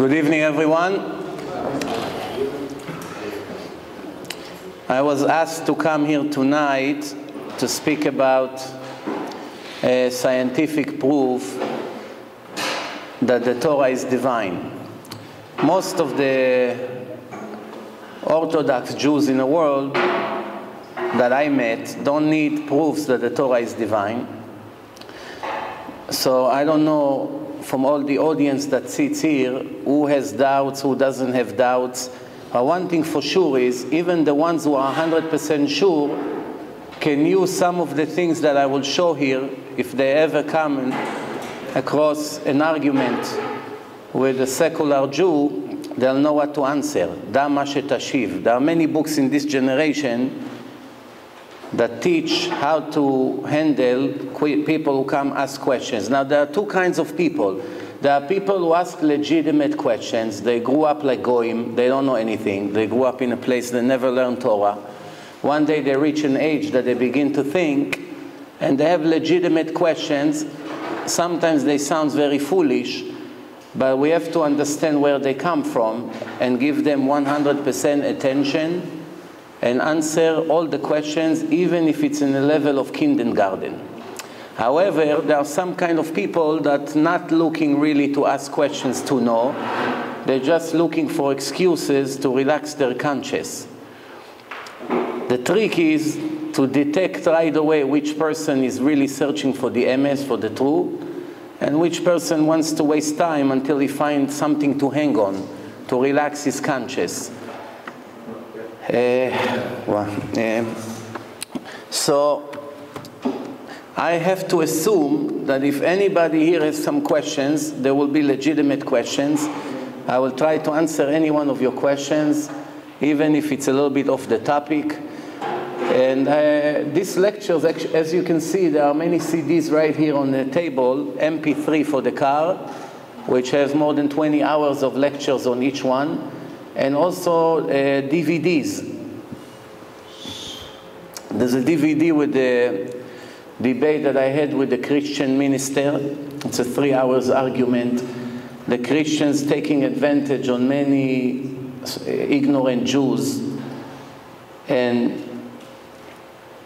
Good evening, everyone. I was asked to come here tonight to speak about scientific proof that the Torah is divine. Most of the Orthodox Jews in the world that I met don't need proofs that the Torah is divine. So I don't know from all the audience that sits here who has doubts, who doesn't have doubts. But one thing for sure is even the ones who are 100% sure can use some of the things that I will show here if they ever come across an argument with a secular Jew. They'll know what to answer. Da ma shetashiv. There are many books in this generation that teach how to handle people who come ask questions. Now, there are two kinds of people. There are people who ask legitimate questions. They grew up like goyim. They don't know anything. They grew up in a place they never learned Torah. One day they reach an age that they begin to think, and they have legitimate questions. Sometimes they sound very foolish, but we have to understand where they come from and give them 100% attention and answer all the questions, even if it's in the level of kindergarten. However, there are some kind of people that not looking really to ask questions to know. They're just looking for excuses to relax their conscience. The trick is to detect right away which person is really searching for the emes, for the truth, and which person wants to waste time until he finds something to hang on, to relax his conscience. So I have to assume that if anybody here has some questions, there will be legitimate questions. I will try to answer any one of your questions, even if it's a little bit off the topic. And these lectures, actually, as you can see, there are many CDs right here on the table, MP3 for the car, which has more than 20 hours of lectures on each one. And also DVDs. There's a DVD with the debate that I had with the Christian minister. It's a 3 hours argument. The Christians taking advantage on many ignorant Jews and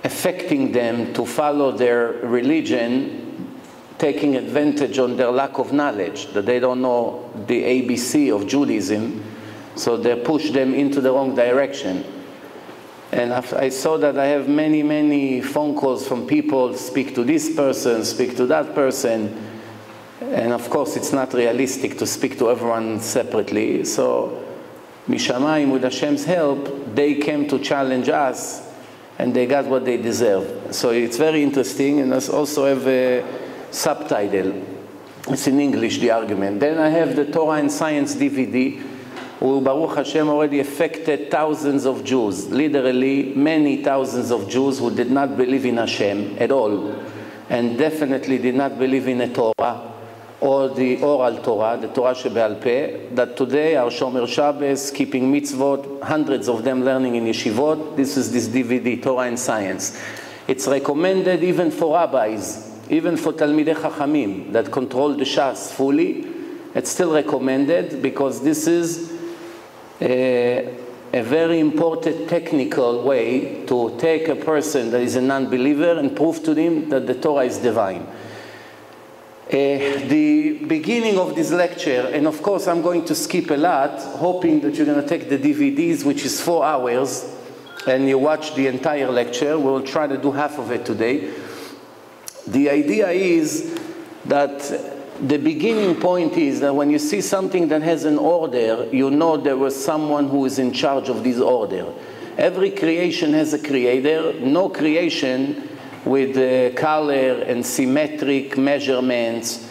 affecting them to follow their religion, taking advantage on their lack of knowledge, that they don't know the ABC of Judaism. So they push them into the wrong direction. And I saw that I have many, many phone calls from people, speak to this person, speak to that person. And of course, it's not realistic to speak to everyone separately. So, Mishamayim, with Hashem's help, they came to challenge us, and they got what they deserve. So it's very interesting, and I also have a subtitle. It's in English, the argument. Then I have the Torah and Science DVD, who Baruch Hashem already affected thousands of Jews, literally many thousands of Jews who did not believe in Hashem at all, and definitely did not believe in the Torah, or the oral Torah, the Torah Shebe'al Peh, that today are Shomer Shabbos, keeping mitzvot, hundreds of them learning in yeshivot. This is this DVD, Torah and Science. It's recommended even for rabbis, even for Talmidei Chachamim that control the Shas fully. It's still recommended because this is a very important technical way to take a person that is a non-believer and prove to him that the Torah is divine. The beginning of this lecture, and of course I'm going to skip a lot, hoping that you're going to take the DVDs, which is 4 hours, and you watch the entire lecture. We'll try to do half of it today. The idea is that the beginning point is that when you see something that has an order, you know there was someone who is in charge of this order. Every creation has a creator. No creation with color and symmetric measurements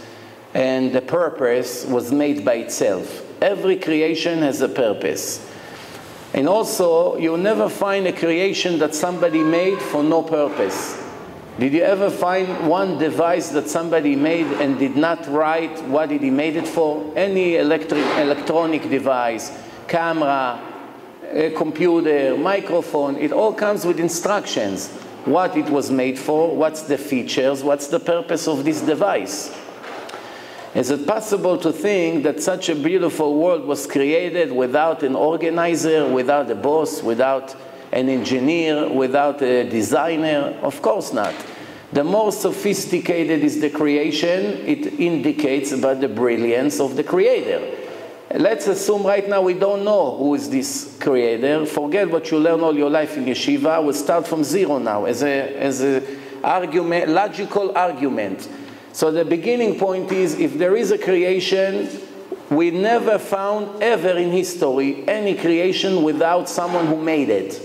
and the purpose was made by itself. Every creation has a purpose. And also, you'll never find a creation that somebody made for no purpose. Did you ever find one device that somebody made and did not write what did he made it for? Any electronic device, camera, a computer, microphone, it all comes with instructions. What it was made for, what's the features, what's the purpose of this device. Is it possible to think that such a beautiful world was created without an organizer, without a boss, without an engineer, without a designer? Of course not. The more sophisticated is the creation, it indicates about the brilliance of the creator. Let's assume right now we don't know who is this creator. Forget what you learn all your life in yeshiva. We'll start from zero now as a argument, logical argument. So the beginning point is, if there is a creation, we never found ever in history any creation without someone who made it.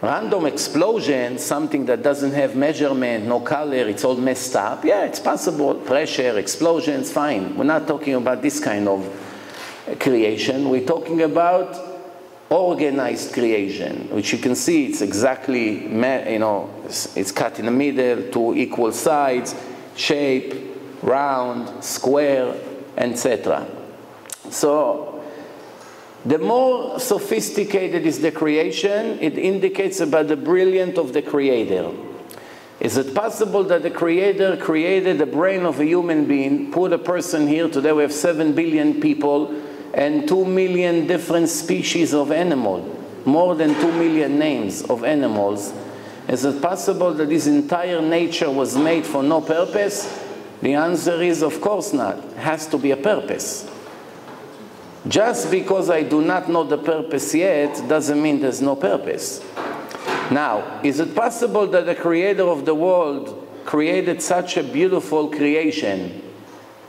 Random explosion, something that doesn't have measurement, no color, it's all messed up. Yeah, it's possible. Pressure, explosions, fine. We're not talking about this kind of creation. We're talking about organized creation, which you can see it's exactly, it's cut in the middle, two equal sides, shape, round, square, etc. So the more sophisticated is the creation, it indicates about the brilliance of the creator. Is it possible that the creator created the brain of a human being, put a person here, today we have 7 billion people, and 2 million different species of animal, more than 2 million names of animals. Is it possible that this entire nature was made for no purpose? The answer is, of course not. It has to be a purpose. Just because I do not know the purpose yet, doesn't mean there's no purpose. Now, is it possible that the creator of the world created such a beautiful creation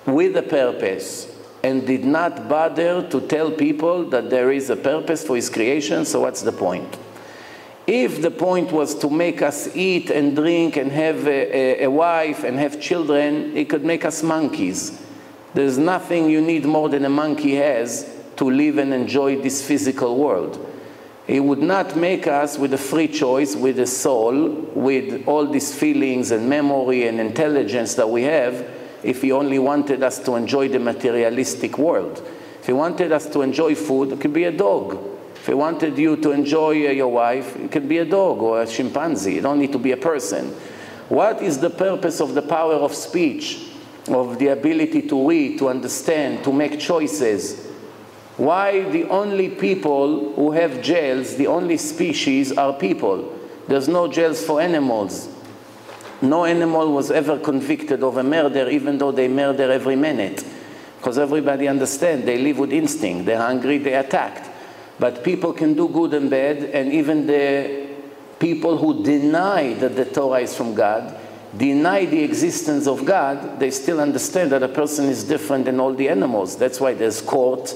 with a purpose and did not bother to tell people that there is a purpose for his creation? So what's the point? If the point was to make us eat and drink and have a wife and have children, it could make us monkeys. There's nothing you need more than a monkey has to live and enjoy this physical world. It would not make us with a free choice, with a soul, with all these feelings and memory and intelligence that we have, if he only wanted us to enjoy the materialistic world. If he wanted us to enjoy food, it could be a dog. If he wanted you to enjoy your wife, it could be a dog or a chimpanzee. You don't need to be a person. What is the purpose of the power of speech, of the ability to read, to understand, to make choices? Why the only people who have jails, the only species, are people? There's no jails for animals. No animal was ever convicted of a murder, even though they murder every minute. Because everybody understands, they live with instinct. They're hungry, they attacked. But people can do good and bad, and even the people who deny that the Torah is from God, deny the existence of God, they still understand that a person is different than all the animals. That's why there's court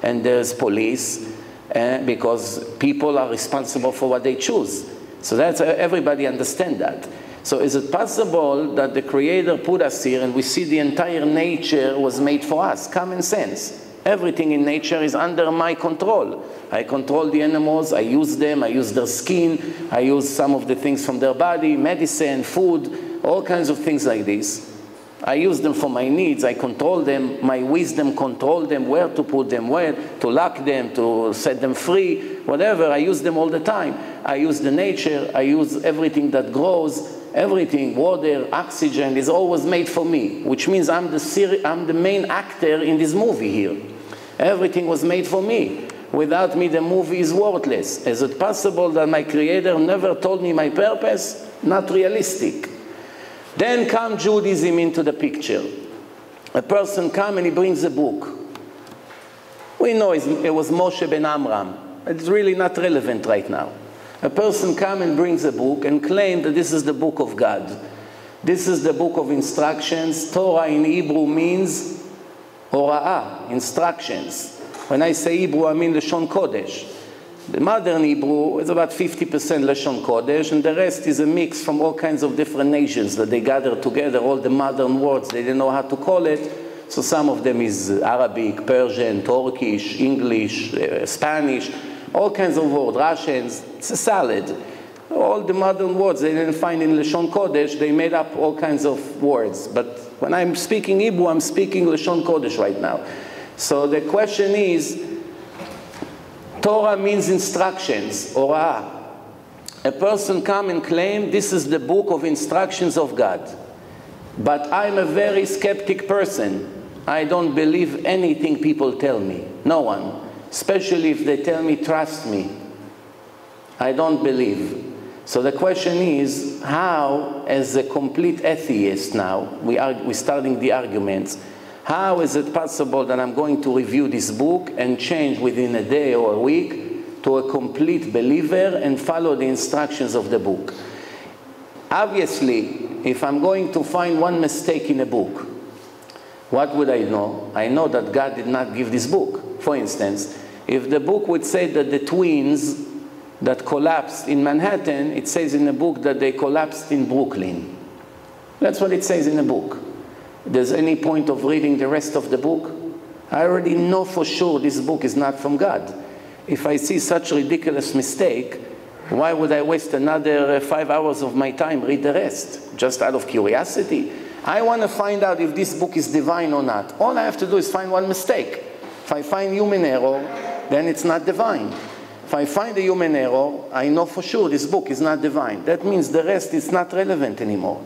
and there's police, because people are responsible for what they choose. So that's, everybody understands that. So is it possible that the Creator put us here and we see the entire nature was made for us? Common sense. Everything in nature is under my control. I control the animals, I use them, I use their skin, I use some of the things from their body, medicine, food, all kinds of things like this. I use them for my needs, I control them, my wisdom control them, where to put them, where to lock them, to set them free, whatever, I use them all the time. I use the nature, I use everything that grows, everything, water, oxygen is always made for me, which means I'm the main actor in this movie here. Everything was made for me. Without me, the movie is worthless. Is it possible that my Creator never told me my purpose? Not realistic. Then comes Judaism into the picture. A person comes and he brings a book. We know it was Moshe ben Amram. It's really not relevant right now. A person comes and brings a book and claims that this is the book of God. This is the book of instructions. Torah in Hebrew means Hora'ah, instructions. When I say Hebrew, I mean Lashon Kodesh. The modern Hebrew is about 50% Lashon Kodesh, and the rest is a mix from all kinds of different nations that they gather together, all the modern words, they didn't know how to call it. So some of them is Arabic, Persian, Turkish, English, Spanish, all kinds of words, Russians. It's a salad. All the modern words they didn't find in Lashon Kodesh, they made up all kinds of words. But when I'm speaking Hebrew, I'm speaking Lashon Kodesh right now. So the question is, Torah means instructions, Hora'ah. A person come and claim this is the book of instructions of God. But I'm a very skeptic person. I don't believe anything people tell me. No one. Especially if they tell me, trust me. I don't believe. So the question is, how, as a complete atheist now, we're starting the arguments, how is it possible that I'm going to review this book and change within a day or a week to a complete believer and follow the instructions of the book? Obviously, if I'm going to find one mistake in a book, what would I know? I know that God did not give this book. For instance, if the book would say that the twins that collapsed in Manhattan, it says in the book that they collapsed in Brooklyn. That's what it says in the book. There's any point of reading the rest of the book? I already know for sure this book is not from God. If I see such ridiculous mistake, why would I waste another 5 hours of my time read the rest? Just out of curiosity. I want to find out if this book is divine or not. All I have to do is find one mistake. If I find human error, then it's not divine. If I find a human error, I know for sure this book is not divine. That means the rest is not relevant anymore.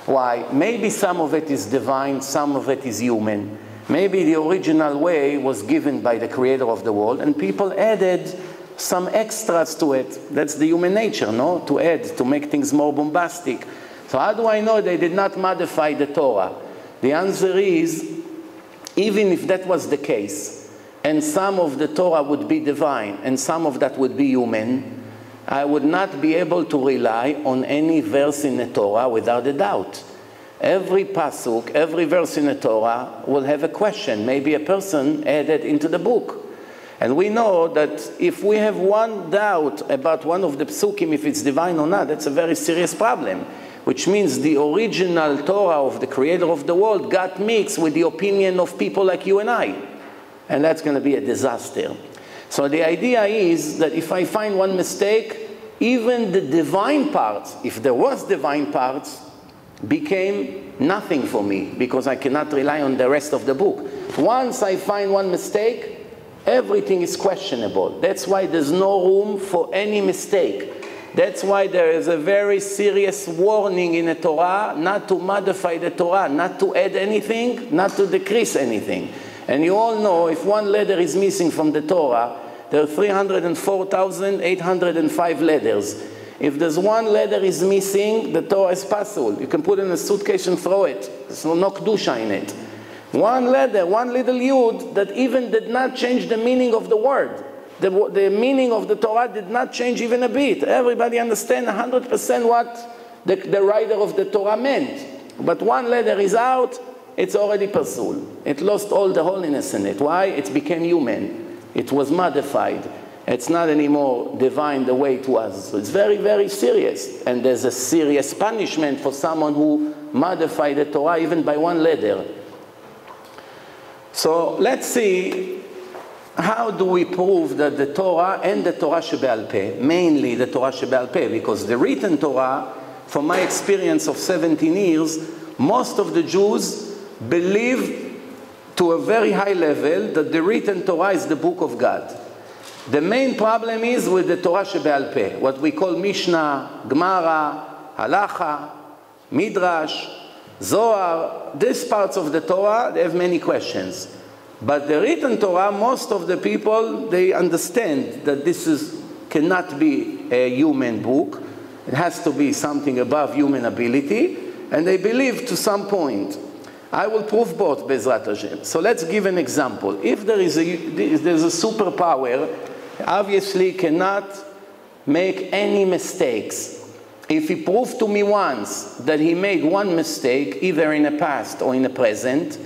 Why? Maybe some of it is divine, some of it is human. Maybe the original way was given by the creator of the world, and people added some extras to it. That's the human nature, no? To add, to make things more bombastic. So how do I know they did not modify the Torah? The answer is, even if that was the case, and some of the Torah would be divine, and some of that would be human, I would not be able to rely on any verse in the Torah without a doubt. Every pasuk, every verse in the Torah will have a question. Maybe a person added into the book. And we know that if we have one doubt about one of the psukim, if it's divine or not, that's a very serious problem. Which means the original Torah of the creator of the world got mixed with the opinion of people like you and I. And that's going to be a disaster. So the idea is that if I find one mistake, even the divine parts, if there was divine parts, became nothing for me, because I cannot rely on the rest of the book. Once I find one mistake, everything is questionable. That's why there's no room for any mistake. That's why there is a very serious warning in the Torah not to modify the Torah, not to add anything, not to decrease anything. And you all know if one letter is missing from the Torah, there are 304,805 letters. If there's one letter is missing, the Torah is pasul. You can put it in a suitcase and throw it. There's no kedusha in it. One letter, one little yud that even did not change the meaning of the word. The meaning of the Torah did not change even a bit. Everybody understands 100% what the writer of the Torah meant. But one letter is out, it's already pasul. It lost all the holiness in it. Why? It became human. It was modified. It's not anymore divine the way it was. So it's very, very serious. And there's a serious punishment for someone who modified the Torah even by one letter. So let's see, how do we prove that the Torah and the Torah Shebe'al Peh, mainly the Torah Shebe'al Peh, because the written Torah, from my experience of 17 years, most of the Jews believe to a very high level that the written Torah is the book of God. The main problem is with the Torah Shebe'al Peh, what we call Mishnah, Gemara, Halacha, Midrash, Zohar. These parts of the Torah, they have many questions. But the written Torah, most of the people, they understand that this cannot be a human book. It has to be something above human ability. And they believe to some point. I will prove both, Bezrat Hashem. So let's give an example. If there's a superpower, obviously cannot make any mistakes. If he proved to me once that he made one mistake, either in the past or in the present,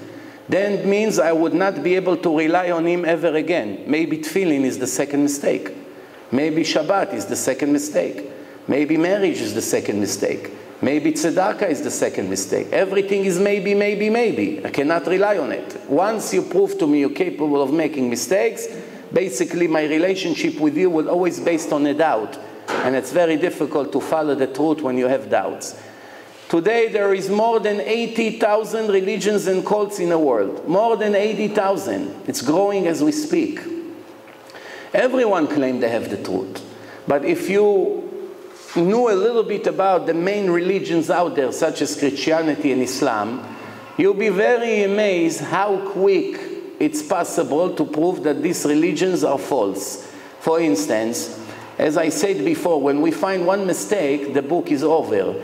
then it means I would not be able to rely on him ever again. Maybe tefillin is the second mistake. Maybe Shabbat is the second mistake. Maybe marriage is the second mistake. Maybe tzedakah is the second mistake. Everything is maybe, maybe, maybe. I cannot rely on it. Once you prove to me you're capable of making mistakes, basically my relationship with you will always be based on a doubt. And it's very difficult to follow the truth when you have doubts. Today there is more than 80,000 religions and cults in the world. More than 80,000. It's growing as we speak. Everyone claims they have the truth. But if you knew a little bit about the main religions out there, such as Christianity and Islam, you'll be very amazed how quick it's possible to prove that these religions are false. For instance, as I said before, when we find one mistake, the book is over.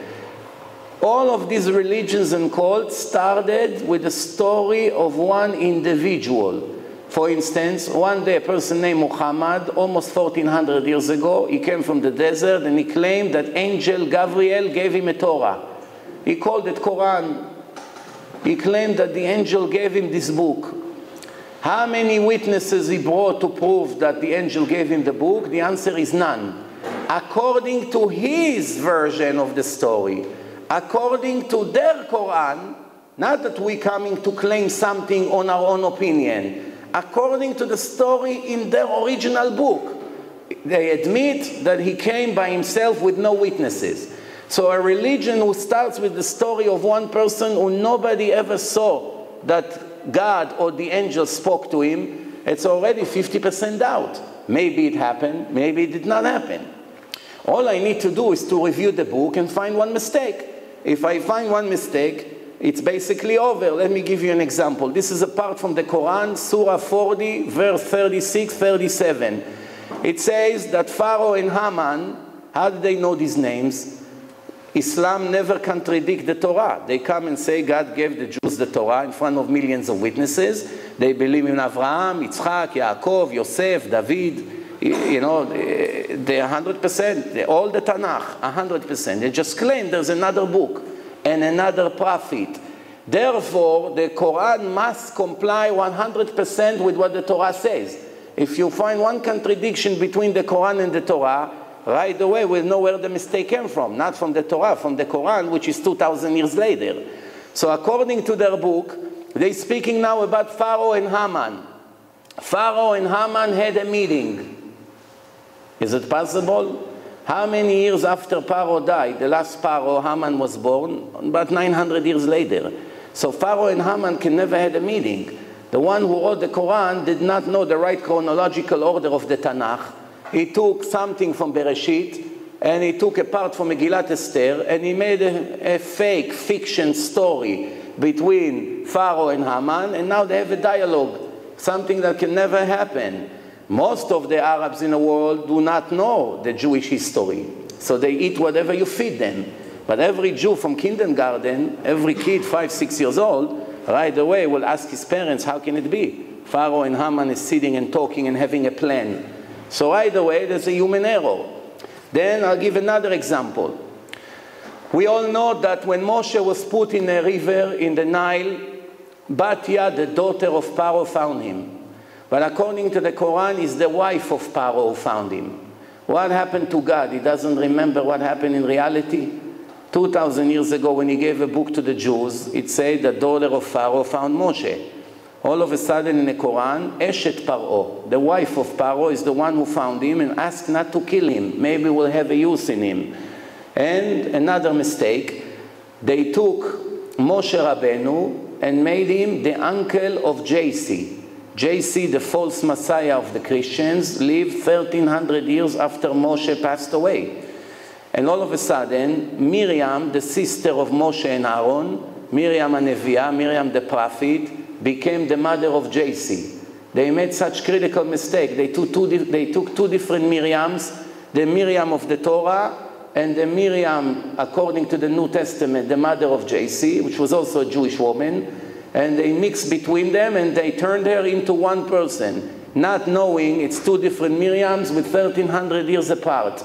All of these religions and cults started with the story of one individual. For instance, one day a person named Muhammad, almost 1400 years ago, he came from the desert and he claimed that angel Gabriel gave him a Torah. He called it Quran. He claimed that the angel gave him this book. How many witnesses he brought to prove that the angel gave him the book? The answer is none. According to his version of the story, according to their Quran, not that we're coming to claim something on our own opinion, according to the story in their original book, they admit that he came by himself with no witnesses. So a religion who starts with the story of one person who nobody ever saw that God or the angel spoke to him, it's already 50% doubt. Maybe it happened, maybe it did not happen. All I need to do is to review the book and find one mistake. If I find one mistake, it's basically over. Let me give you an example. This is a part from the Quran, Surah 40, verse 36, 37. It says that Pharaoh and Haman, how do they know these names? Islam never contradicts the Torah. They come and say God gave the Jews the Torah in front of millions of witnesses. They believe in Abraham, Yitzchak, Yaakov, Yosef, David. You know, they're 100%. All the Tanakh, 100%. They just claim there's another book and another prophet. Therefore, the Quran must comply 100% with what the Torah says. If you find one contradiction between the Quran and the Torah, right away we'll know where the mistake came from. Not from the Torah, from the Quran, which is 2,000 years later. So according to their book, they're speaking now about Pharaoh and Haman. Pharaoh and Haman had a meeting. Is it possible? How many years after Pharaoh died, the last Pharaoh, Haman was born? About 900 years later. So Pharaoh and Haman can never had a meeting. The one who wrote the Quran did not know the right chronological order of the Tanakh. He took something from Bereshit, and he took a part from Megillat Esther, and he made a fake fiction story between Pharaoh and Haman, and now they have a dialogue, something that can never happen. Most of the Arabs in the world do not know the Jewish history, so they eat whatever you feed them. But every Jew from kindergarten, every kid 5, 6 years old, right away will ask his parents, how can it be? Pharaoh and Haman is sitting and talking and having a plan. So right away, there's a human error. Then I'll give another example. We all know that when Moshe was put in a river in the Nile, Batya, the daughter of Pharaoh, found him. But according to the Quran, it's the wife of Pharaoh who found him. What happened to God? He doesn't remember what happened in reality. 2,000 years ago, when he gave a book to the Jews, it said the daughter of Pharaoh found Moshe. All of a sudden in the Quran, Eshet Paro, the wife of Pharaoh, is the one who found him and asked not to kill him. Maybe we'll have a use in him. And another mistake, they took Moshe Rabbeinu and made him the uncle of Yossi. Yossi, the false messiah of the Christians, lived 1,300 years after Moshe passed away. And all of a sudden, Miriam, the sister of Moshe and Aaron, Miriam Anevia, Miriam the prophet, became the mother of Yossi. They made such critical mistake. They took two different Miriams, the Miriam of the Torah and the Miriam, according to the New Testament, the mother of Yossi, which was also a Jewish woman, and they mixed between them and they turned her into one person, not knowing it's two different Miriams with 1,300 years apart.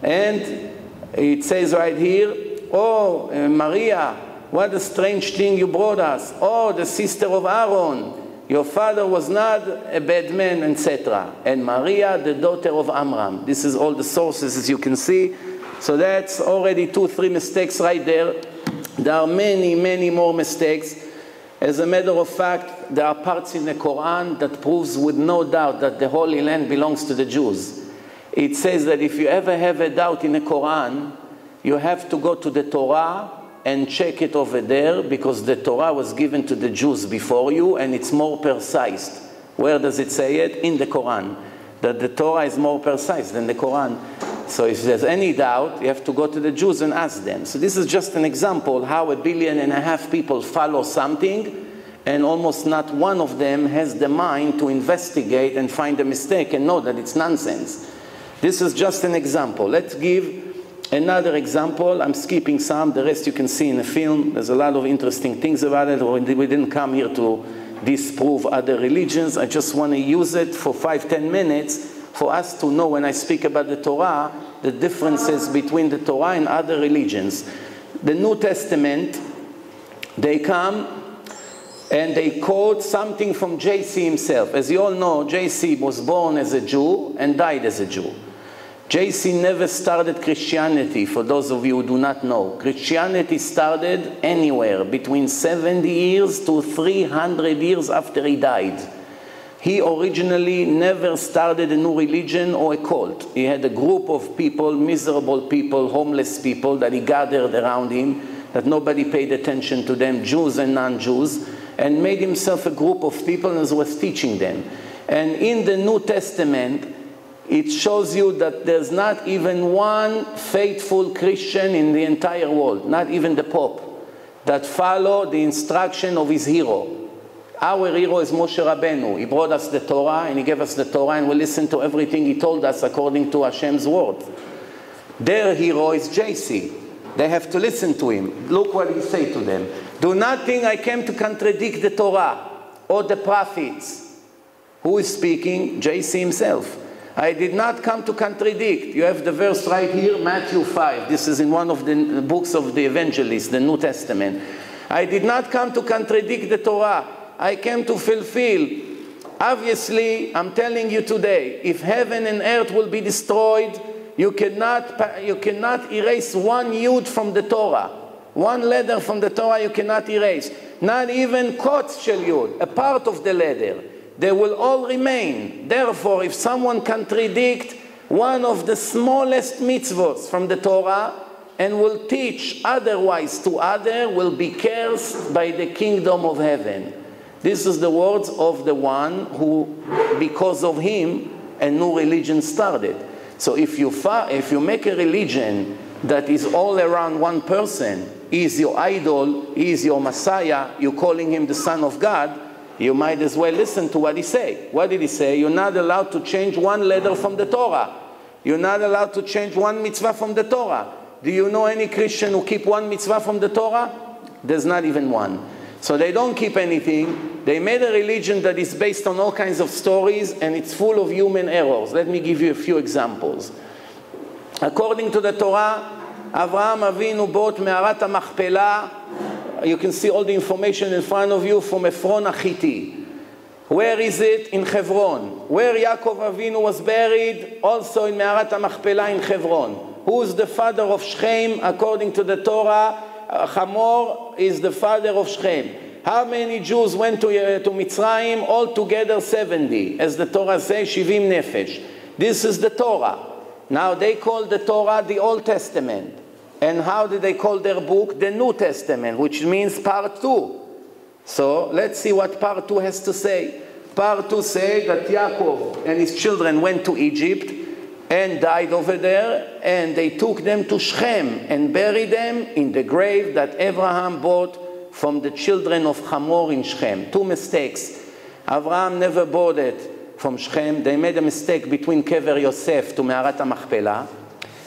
And it says right here, oh, Maria, what a strange thing you brought us. Oh, the sister of Aaron. Your father was not a bad man, etc. And Maria, the daughter of Amram. This is all the sources, as you can see. So that's already 2, 3 mistakes right there. There are many, many more mistakes. As a matter of fact, there are parts in the Quran that proves with no doubt that the Holy Land belongs to the Jews. It says that if you ever have a doubt in the Quran, you have to go to the Torah and check it over there, because the Torah was given to the Jews before you and it's more precise. Where does it say it? In the Quran. That the Torah is more precise than the Quran. So if there's any doubt, you have to go to the Jews and ask them. So this is just an example how 1.5 billion people follow something, and almost not one of them has the mind to investigate and find a mistake and know that it's nonsense. This is just an example. Let's give another example. I'm skipping some. The rest you can see in the film. There's a lot of interesting things about it. We didn't come here to disprove other religions. I just want to use it for 5-10 minutes for us to know, when I speak about the Torah, the differences between the Torah and other religions. The New Testament, they come and they quote something from Yossi himself. As you all know, Yossi was born as a Jew and died as a Jew. Yossi never started Christianity, for those of you who do not know. Christianity started anywhere between 70 years to 300 years after he died. He originally never started a new religion or a cult. He had a group of people, miserable people, homeless people that he gathered around him, that nobody paid attention to them, Jews and non-Jews, and made himself a group of people and was teaching them. And in the New Testament, it shows you that there's not even one faithful Christian in the entire world, not even the Pope, that follow the instruction of his hero. Our hero is Moshe Rabbeinu. He brought us the Torah, and he gave us the Torah, and we listen to everything he told us according to Hashem's word. Their hero is Yossi. They have to listen to him. Look what he said to them. Do not think I came to contradict the Torah or the prophets. Who is speaking? Yossi himself. I did not come to contradict. You have the verse right here, Matthew 5. This is in one of the books of the evangelists, the New Testament. I did not come to contradict the Torah. I came to fulfill. Obviously, I'm telling you today, if heaven and earth will be destroyed, you cannot erase one yud from the Torah. One letter from the Torah you cannot erase. Not even kotz shel yud, a part of the letter. They will all remain. Therefore, if someone contradicts one of the smallest mitzvot from the Torah and will teach otherwise to other, will be cursed by the kingdom of heaven. This is the words of the one who, because of him, a new religion started. So if you make a religion that is all around one person, he is your idol, he is your Messiah, you're calling him the Son of God, you might as well listen to what he say. What did he say? You're not allowed to change one letter from the Torah. You're not allowed to change one mitzvah from the Torah. Do you know any Christian who keep one mitzvah from the Torah? There's not even one. So they don't keep anything. They made a religion that is based on all kinds of stories, and it's full of human errors. Let me give you a few examples. According to the Torah, Avraham Avinu bought Me'arat HaMachpelah. You can see all the information in front of you from Ephron HaChiti. Where is it? In Hebron. Where Yaakov Avinu was buried? Also in Me'arat HaMachpelah in Hebron. Who is the father of Shechem? According to the Torah, Hamor is the father of Shechem. How many Jews went to Mitzrayim? Altogether 70. As the Torah says, Shivim Nefesh. This is the Torah. Now they call the Torah the Old Testament. And how did they call their book? The New Testament, which means part 2. So let's see what part 2 has to say. Part 2 says that Yaakov and his children went to Egypt and died over there, and they took them to Shechem and buried them in the grave that Abraham bought from the children of Hamor in Shechem. 2 mistakes. Abraham never bought it from Shechem. They made a mistake between Kever Yosef to Me'arat HaMachpelah,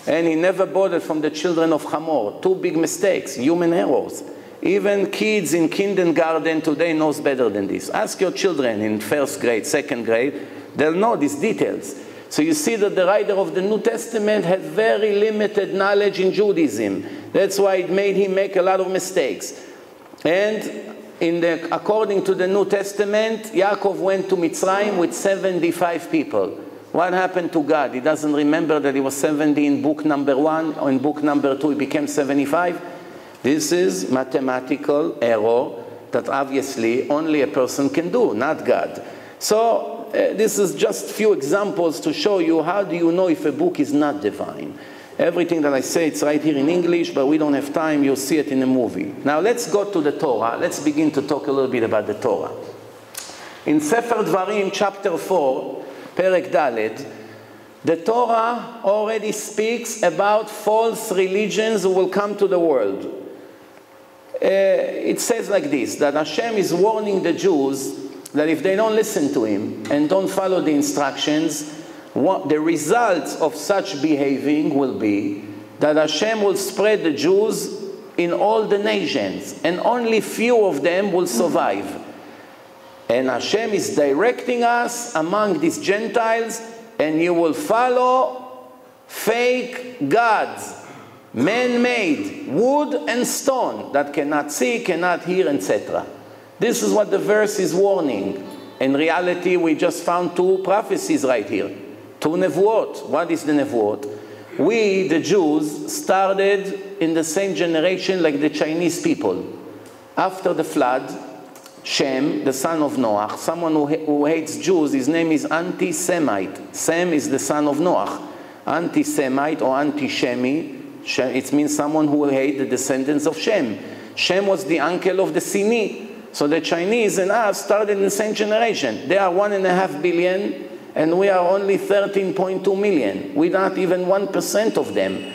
and he never bought it from the children of Hamor. 2 big mistakes, human errors. Even kids in kindergarten today knows better than this. Ask your children in 1st grade, 2nd grade, they'll know these details. So you see that the writer of the New Testament had very limited knowledge in Judaism. That's why it made him make a lot of mistakes. And according to the New Testament, Yaakov went to Mitzrayim with 75 people. What happened to God? He doesn't remember that he was 70 in book number 1, or in book number 2 he became 75? This is mathematical error that obviously only a person can do, not God. So this is just few examples to show you how do you know if a book is not divine. Everything that I say, it's right here in English, but we don't have time. You'll see it in a movie. Now let's go to the Torah. Let's begin to talk a little bit about the Torah. In Sefer Dvarim, chapter 4, Perek Daled, The Torah already speaks about false religions who will come to the world. It says like this, that Hashem is warning the Jews that if they don't listen to him and don't follow the instructions, what the results of such behaving will be that Hashem will spread the Jews in all the nations, and only few of them will survive. And Hashem is directing us among these Gentiles, and you will follow fake gods, man-made, wood and stone, that cannot see, cannot hear, etc. This is what the verse is warning. In reality, we just found two prophecies right here. Two nevuot. What is the nevuot? We, the Jews, started in the same generation like the Chinese people. After the flood, Shem, the son of Noah, someone who hates Jews, his name is anti-Semite. Sem is the son of Noah. Anti-Semite or anti-Shemi, it means someone who hates the descendants of Shem. Shem was the uncle of the Sini. So the Chinese and us started in the same generation. They are 1.5 billion, and we are only 13.2 million. We're not even 1% of them.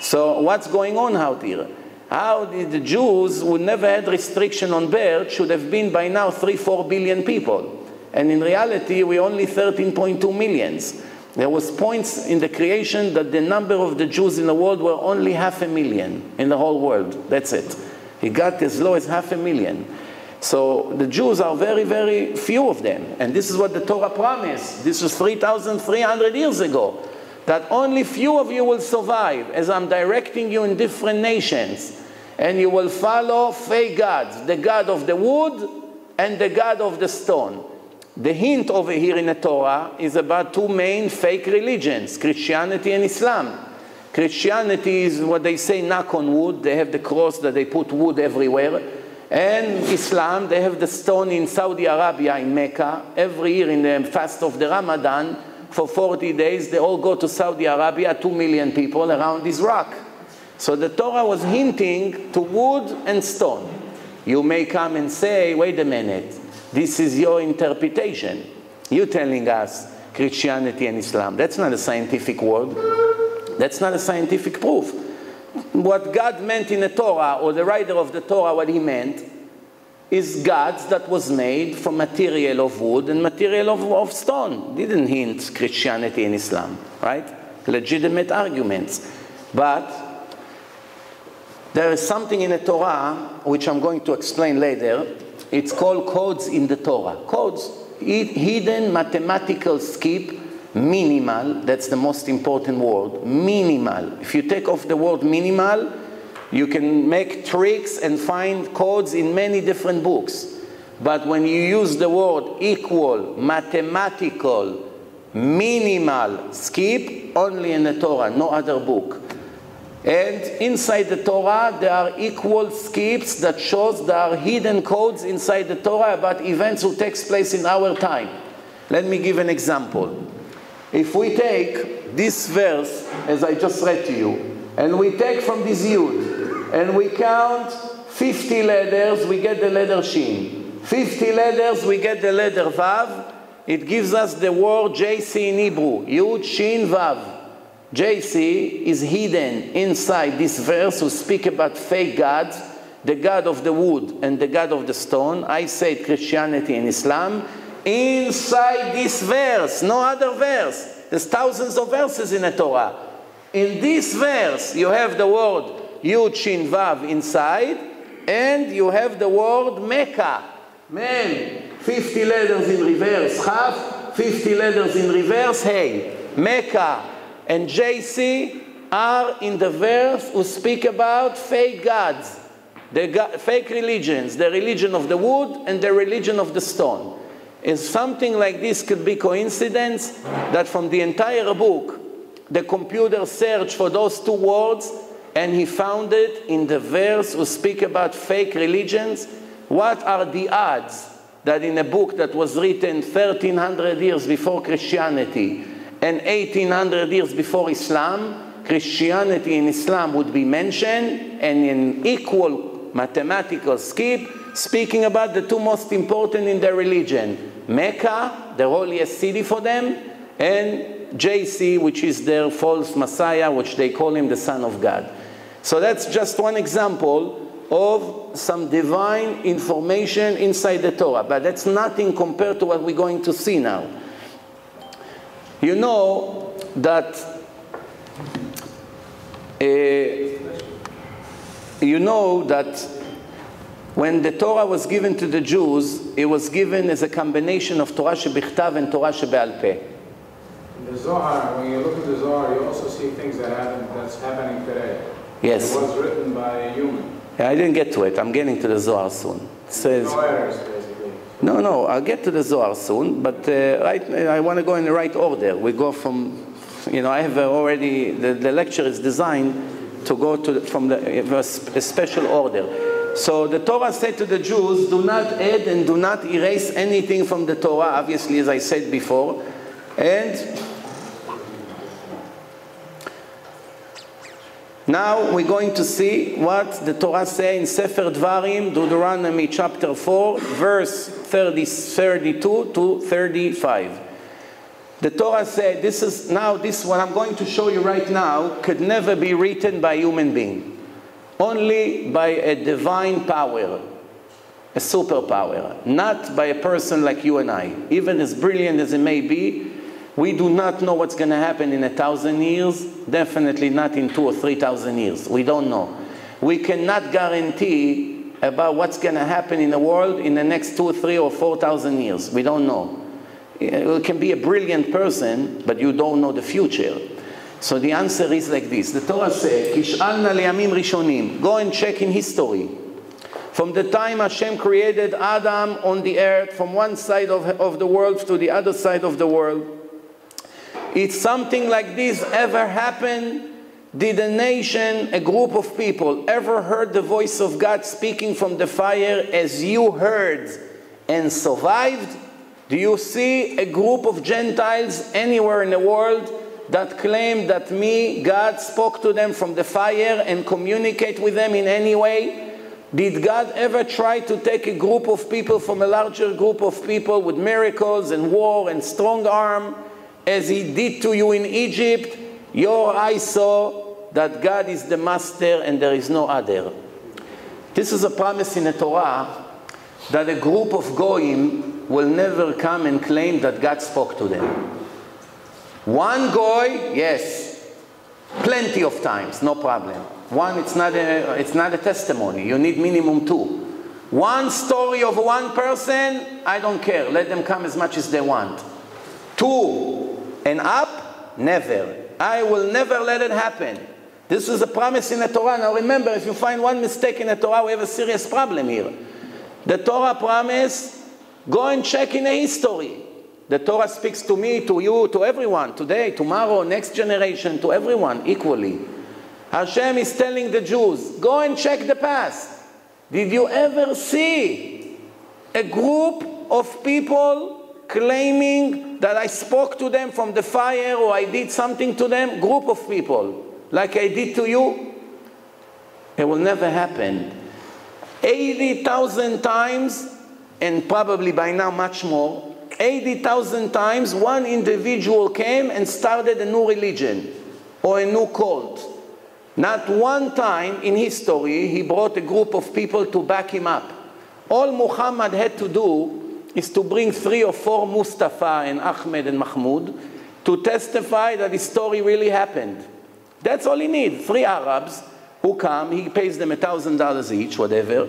So what's going on out here? How did the Jews, who never had restriction on birth, should have been by now 3-4 billion people? And in reality, we're only 13.2 millions. There was points in the creation that the number of the Jews in the world were only 500,000 in the whole world. That's it. It got as low as 500,000. So the Jews are very, very few of them. And this is what the Torah promised. This was 3,300 years ago. That only few of you will survive as I'm directing you in different nations. And you will follow fake gods. The god of the wood and the god of the stone. The hint over here in the Torah is about two main fake religions, Christianity and Islam. Christianity is what they say, knock on wood. They have the cross that they put wood everywhere. And Islam, they have the stone in Saudi Arabia, in Mecca. Every year in the fast of the Ramadan, for 40 days, they all go to Saudi Arabia, 2 million people around this rock. So the Torah was hinting to wood and stone. You may come and say, wait a minute, this is your interpretation. You're telling us Christianity and Islam. That's not a scientific word. That's not a scientific proof. What God meant in the Torah, or the writer of the Torah, what he meant, is gods that was made from material of wood and material of stone. Didn't hint Christianity and Islam, right? Legitimate arguments. But there is something in the Torah, which I'm going to explain later. It's called codes in the Torah. Codes, hidden mathematical skip, minimal, that's the most important word, minimal. If you take off the word minimal, you can make tricks and find codes in many different books. But when you use the word equal, mathematical, minimal, skip, only in the Torah, no other book. And inside the Torah, there are equal skips that shows there are hidden codes inside the Torah about events who takes place in our time. Let me give an example. If we take this verse, as I just read to you, and we take from this Yud, and we count 50 letters, we get the letter Shin. 50 letters, we get the letter Vav. It gives us the word JC in Hebrew, Yud, Shin, Vav. JC is hidden inside this verse who speak about fake gods, the god of the wood and the god of the stone. I say Christianity and Islam. Inside this verse, no other verse. There's thousands of verses in the Torah. In this verse, you have the word Yud, Shin, Vav inside, and you have the word Mecca. Man, 50 letters in reverse, Chaf, 50 letters in reverse, Hey. Mecca and JC are in the verse who speak about fake gods, fake religions, the religion of the wood and the religion of the stone. Is something like this could be coincidence that from the entire book, the computer searched for those two words and he found it in the verse who speak about fake religions? What are the odds that in a book that was written 1,300 years before Christianity and 1,800 years before Islam, Christianity and Islam would be mentioned and in equal mathematical skip, speaking about the two most important in their religion, Mecca, the holiest city for them, and JC, which is their false Messiah, which they call him the Son of God. So that's just one example of some divine information inside the Torah, but that's nothing compared to what we're going to see now. You know that when the Torah was given to the Jews, it was given as a combination of Torah shebichtav and Torah shebe'al peh. In the Zohar, when you look at the Zohar, you also see things that's happening today. Yes. It was written by a human. I didn't get to it. I'm getting to the Zohar soon. It says, no errors, basically. No, I'll get to the Zohar soon, but I want to go in the right order. We go from, I have already, the lecture is designed to go from a special order. So the Torah said to the Jews, do not add and do not erase anything from the Torah, obviously, as I said before. And now we're going to see what the Torah says in Sefer Dvarim, Deuteronomy chapter 4, verse 32 to 35. The Torah said, this what I'm going to show you right now could never be written by a human being. Only by a divine power, a superpower, not by a person like you and I. Even as brilliant as it may be, we do not know what's going to happen in 1,000 years, definitely not in 2,000 or 3,000 years. We don't know. We cannot guarantee about what's going to happen in the world in the next 2,000 or 3,000 or 4,000 years. We don't know. You can be a brilliant person, but you don't know the future. So the answer is like this. The Torah says, Kish'alna liyamim rishonim. Go and check in history. From the time Hashem created Adam on the earth, from one side of the world to the other side of the world, it's something like this ever happened? Did a nation, a group of people, ever heard the voice of God speaking from the fire as you heard and survived? Do you see a group of Gentiles anywhere in the world that claim that God spoke to them from the fire and communicate with them in any way? Did God ever try to take a group of people from a larger group of people with miracles and war and strong arm, as he did to you in Egypt? Your eyes saw that God is the master and there is no other. This is a promise in the Torah that a group of Goyim will never come and claim that God spoke to them. One Goy, yes, plenty of times, no problem. One, it's not a testimony. You need minimum two. One story of one person, I don't care. Let them come as much as they want. Two and up, never. I will never let it happen. This is a promise in the Torah. Now remember, if you find one mistake in the Torah, we have a serious problem here. The Torah promise, go and check in the history. The Torah speaks to me, to you, to everyone, today, tomorrow, next generation, to everyone equally. Hashem is telling the Jews, go and check the past. Did you ever see a group of people claiming that I spoke to them from the fire or I did something to them? Group of people, like I did to you? It will never happen. 80,000 times, and probably by now much more, 80,000 times one individual came and started a new religion or a new cult. Not one time in history he brought a group of people to back him up. All Muhammad had to do is to bring 3 or 4 Mustafa and Ahmed and Mahmoud to testify that the story really happened. That's all he needs. 3 Arabs who come, he pays them $1,000 each, whatever.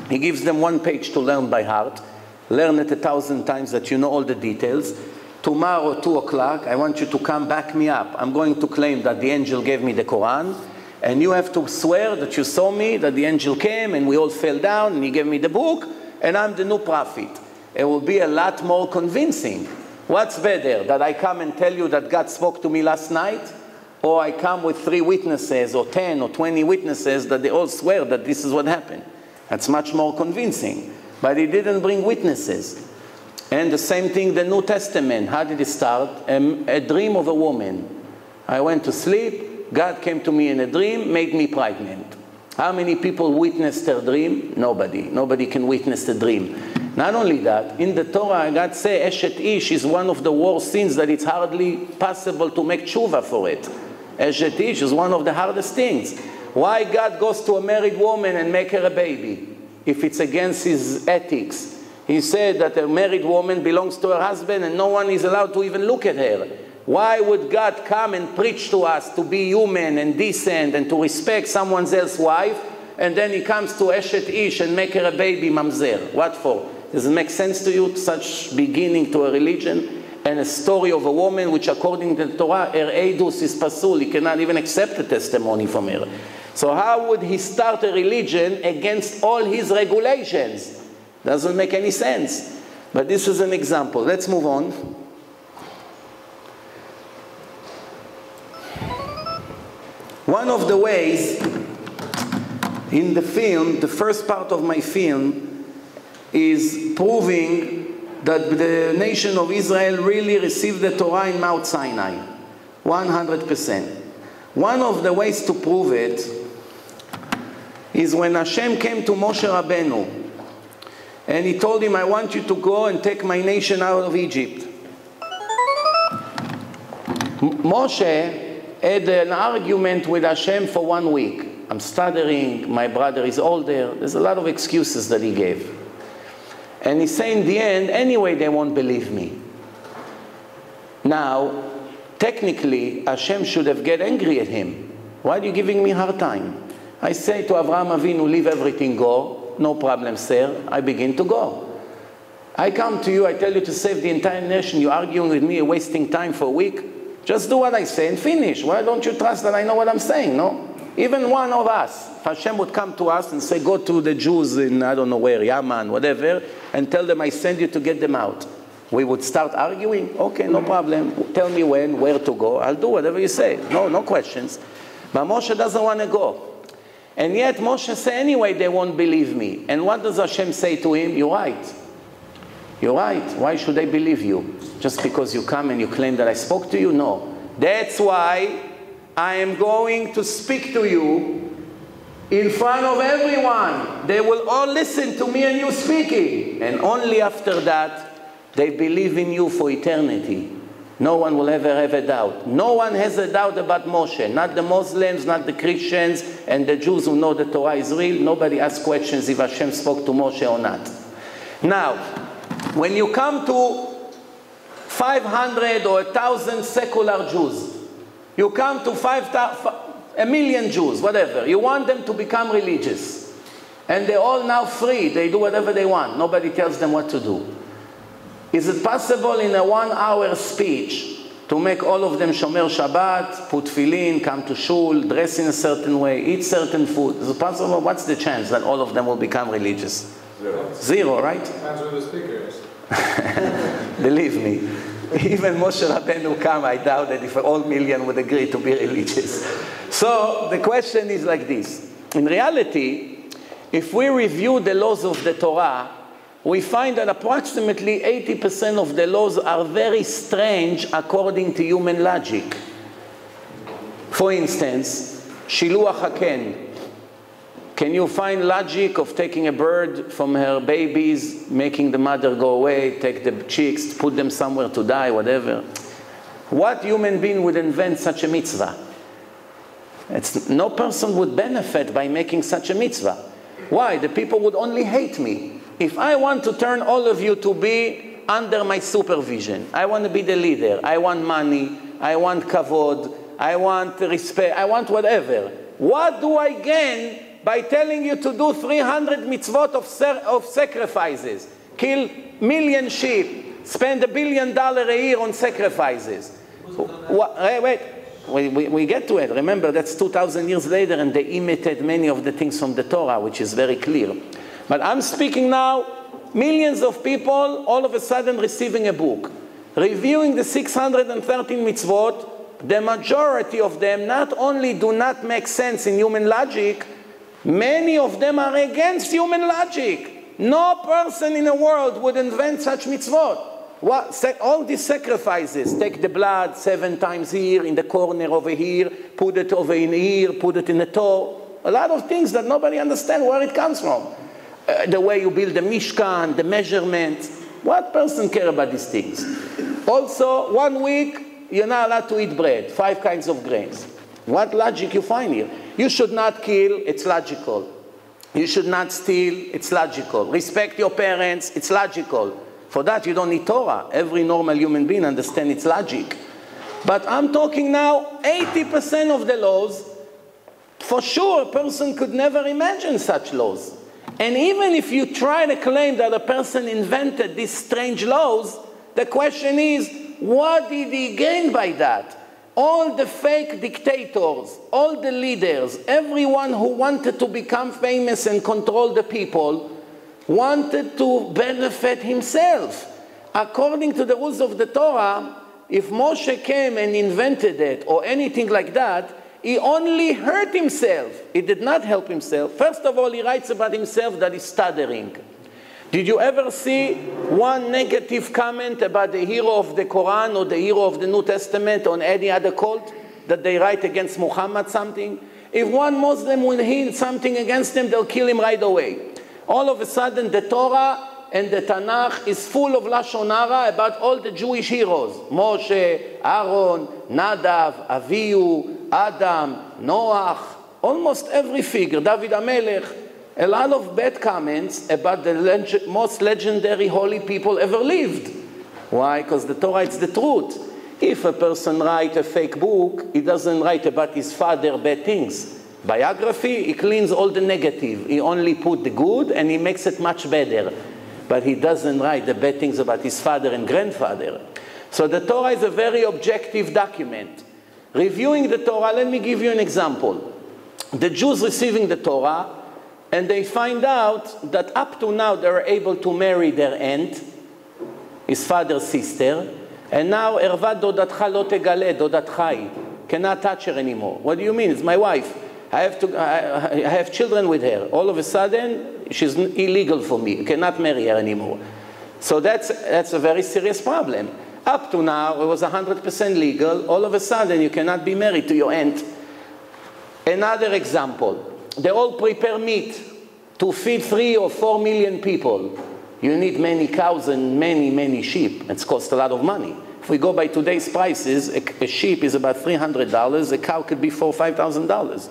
He gives them 1 page to learn by heart. Learn it 1,000 times that you know all the details. Tomorrow, 2 o'clock, I want you to come back me up. I'm going to claim that the angel gave me the Quran, and you have to swear that you saw me, that the angel came, and we all fell down, and he gave me the book, and I'm the new prophet. It will be a lot more convincing. What's better, that I come and tell you that God spoke to me last night, or I come with 3 witnesses, or 10 or 20 witnesses that they all swear that this is what happened? That's much more convincing. But he didn't bring witnesses. And the same thing, the New Testament. How did it start? A dream of a woman. I went to sleep. God came to me in a dream, made me pregnant. How many people witnessed her dream? Nobody. Nobody can witness the dream. Not only that, in the Torah, God says Eshet Ish is one of the worst sins that it's hardly possible to make tshuva for it. Eshet Ish is one of the hardest things. Why God goes to a married woman and make her a baby if it's against his ethics? He said that a married woman belongs to her husband and no one is allowed to even look at her. Why would God come and preach to us to be human and decent and to respect someone else's wife, and then he comes to Eshet Ish and make her a baby mamzer? What for? Does it make sense to you, such beginning to a religion and a story of a woman which according to the Torah, her edus is pasul, he cannot even accept a testimony from her. So how would he start a religion against all his regulations? Doesn't make any sense. But this is an example. Let's move on. One of the ways in the film, the first part of my film, is proving that the nation of Israel really received the Torah in Mount Sinai. 100%. One of the ways to prove it is when Hashem came to Moshe Rabbeinu and he told him, I want you to go and take my nation out of Egypt. Moshe had an argument with Hashem for 1 week. I'm stuttering, my brother is older. There's a lot of excuses that he gave. And he said in the end, anyway, they won't believe me. Now, technically, Hashem should have get angry at him. Why are you giving me a hard time? I say to Avraham Avinu, leave everything, go. No problem, sir. I begin to go. I come to you, I tell you to save the entire nation. You're arguing with me, wasting time for a week. Just do what I say and finish. Why don't you trust that I know what I'm saying, no? Even one of us, if Hashem would come to us and say, go to the Jews in, I don't know where, Yaman, whatever, and tell them I send you to get them out. We would start arguing. Okay, no problem. Tell me when, where to go. I'll do whatever you say. No questions. But Moshe doesn't want to go. And yet Moshe said, anyway, they won't believe me. And what does Hashem say to him? You're right. You're right. Why should they believe you? Just because you come and you claim that I spoke to you? No. That's why I am going to speak to you in front of everyone. They will all listen to me and you speaking. And only after that, they believe in you for eternity. No one will ever have a doubt. No one has a doubt about Moshe. Not the Muslims, not the Christians, and the Jews who know the Torah is real. Nobody asks questions if Hashem spoke to Moshe or not. Now, when you come to 500 or 1,000 secular Jews, you come to 1 million Jews, whatever. You want them to become religious. And they're all now free. They do whatever they want. Nobody tells them what to do. Is it possible in a 1-hour speech to make all of them Shomer Shabbat, put tefillin, come to shul, dress in a certain way, eat certain food? Is it possible? What's the chance that all of them will become religious? Zero, right? Depends who the speaker is. Believe me, even Moshe Rabbeinu come, I doubt that if all million would agree to be religious. So the question is like this. In reality, if we review the laws of the Torah, we find that approximately 80% of the laws are very strange according to human logic. For instance, Shiluach HaKen. Can you find logic of taking a bird from her babies, making the mother go away, take the chicks, put them somewhere to die, whatever? What human being would invent such a mitzvah? No person would benefit by making such a mitzvah. Why? The people would only hate me. If I want to turn all of you to be under my supervision, I want to be the leader, I want money, I want kavod, I want respect, I want whatever. What do I gain by telling you to do 300 mitzvot of sacrifices? Kill 1 million sheep, spend $1 billion a year on sacrifices. Wait, we get to it. Remember, that's 2,000 years later and they imitated many of the things from the Torah, which is very clear. But I'm speaking now, millions of people all of a sudden receiving a book. Reviewing the 613 mitzvot, the majority of them not only do not make sense in human logic, many of them are against human logic. No person in the world would invent such mitzvot. All these sacrifices, take the blood 7 times here, in the corner over here, put it over in here, put it in the toe. A lot of things that nobody understands where it comes from. the way you build the Mishkan, the measurements. What person care about these things? Also, 1 week, you're not allowed to eat bread, 5 kinds of grains. What logic you find here? You should not kill, it's logical. You should not steal, it's logical. Respect your parents, it's logical. For that, you don't need Torah. Every normal human being understands its logic. But I'm talking now, 80% of the laws, for sure, a person could never imagine such laws. And even if you try to claim that a person invented these strange laws, the question is, what did he gain by that? All the fake dictators, all the leaders, everyone who wanted to become famous and control the people, wanted to benefit himself. According to the rules of the Torah, if Moshe came and invented it or anything like that, he only hurt himself. He did not help himself. First of all, he writes about himself that he's stuttering. Did you ever see one negative comment about the hero of the Quran or the hero of the New Testament on any other cult that they write against Muhammad something? If one Muslim will hear something against him, they'll kill him right away. All of a sudden, the Torah and the Tanakh is full of Lashon Hara about all the Jewish heroes. Moshe, Aaron, Nadav, Avihu, Adam, Noach, almost every figure, David HaMelech. A lot of bad comments about the most legendary holy people ever lived. Why? Because the Torah is the truth. If a person writes a fake book, he doesn't write about his father bad things. Biography, he cleans all the negative. He only put the good and he makes it much better. But he doesn't write the bad things about his father and grandfather. So the Torah is a very objective document. Reviewing the Torah, let me give you an example. The Jews receiving the Torah, and they find out that up to now they were able to marry their aunt, his father's sister, and now Ervat dodatcha lo tegale, dodatcha, cannot touch her anymore. What do you mean? It's my wife. I have children with her. All of a sudden, she's illegal for me. I cannot marry her anymore. So that's a very serious problem. Up to now, it was 100% legal. All of a sudden, you cannot be married to your aunt. Another example. They all prepare meat to feed 3 or 4 million people. You need many cows and many sheep. It's cost a lot of money. If we go by today's prices, a sheep is about $300. A cow could be $4,000 or $5,000.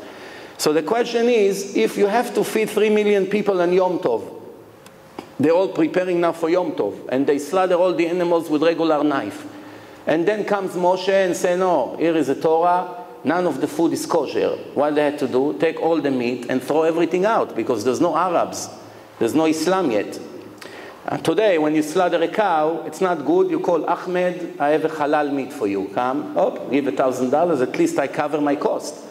So the question is, if you have to feed 3 million people on Yom Tov, they're all preparing now for Yom Tov, and they slaughter all the animals with regular knife. And then comes Moshe and say, no, here is a Torah, none of the food is kosher. What they had to do, take all the meat and throw everything out, because there's no Arabs, there's no Islam yet. Today, when you slaughter a cow, it's not good. You call Ahmed, I have a halal meat for you. Come, give $1,000, at least I cover my cost.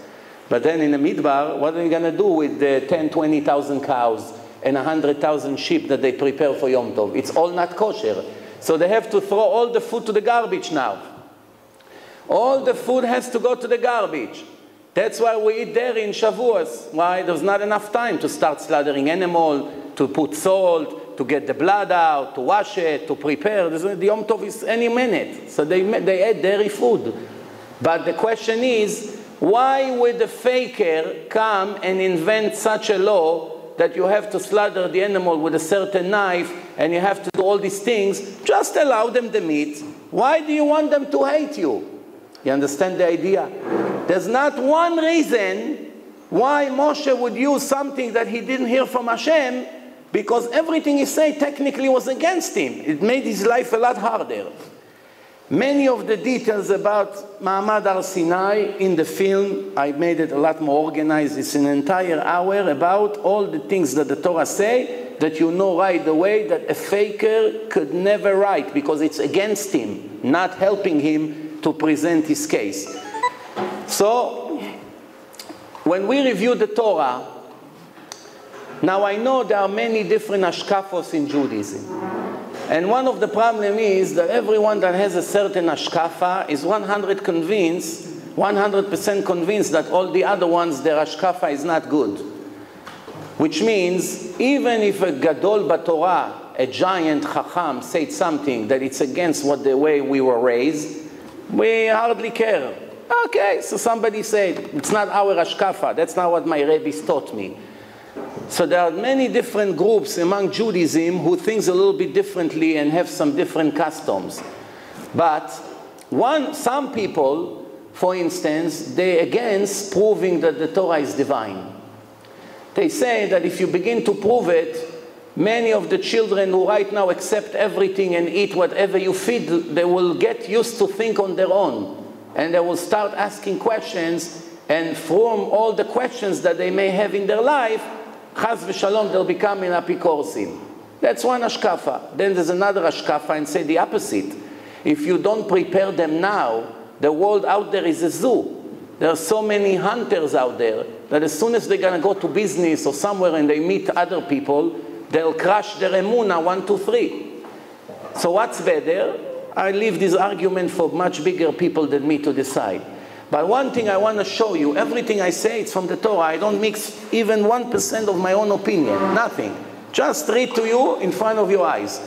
But then in the Midbar, what are you going to do with the 10, 20,000 cows and 100,000 sheep that they prepare for Yom Tov? It's all not kosher. So they have to throw all the food to the garbage now. All the food has to go to the garbage. That's why we eat dairy in Shavuos. Why? There's not enough time to start slaughtering animal, to put salt, to get the blood out, to wash it, to prepare. The Yom Tov is any minute. So they ate dairy food. But the question is, why would the faker come and invent such a law that you have to slaughter the animal with a certain knife and you have to do all these things? Just allow them the meat. Why do you want them to hate you? You understand the idea? There's not one reason why Moshe would use something that he didn't hear from Hashem, because everything he said technically was against him. It made his life a lot harder. Many of the details about Ma'amad Har Sinai in the film, I made it a lot more organized. It's an entire hour about all the things that the Torah say that you know right away that a faker could never write, because it's against him, not helping him to present his case. So, when we review the Torah, now I know there are many different ashkafos in Judaism. And one of the problems is that everyone that has a certain ashkafa is 100% convinced that all the other ones, their ashkafa is not good. Which means, even if a gadol b'Torah, a giant chacham, said something that it's against the way we were raised, we hardly care. Okay, so somebody said, it's not our ashkafa, that's not what my rabbis taught me. So there are many different groups among Judaism who think a little bit differently and have some different customs. But some people, for instance, they're against proving that the Torah is divine. They say that if you begin to prove it, many of the children who right now accept everything and eat whatever you feed, they will get used to think on their own. And they will start asking questions, and from all the questions that they may have in their life, chas v'shalom, they'll become in apikorsim. That's one ashkafa. Then there's another ashkafa and say the opposite. If you don't prepare them now, the world out there is a zoo. There are so many hunters out there that as soon as they're going to go to business or somewhere and they meet other people, they'll crush their emunah 1, 2, 3. So what's better? I leave this argument for much bigger people than me to decide. But one thing I want to show you, everything I say, it's from the Torah. I don't mix even 1% of my own opinion, nothing. Just read to you in front of your eyes.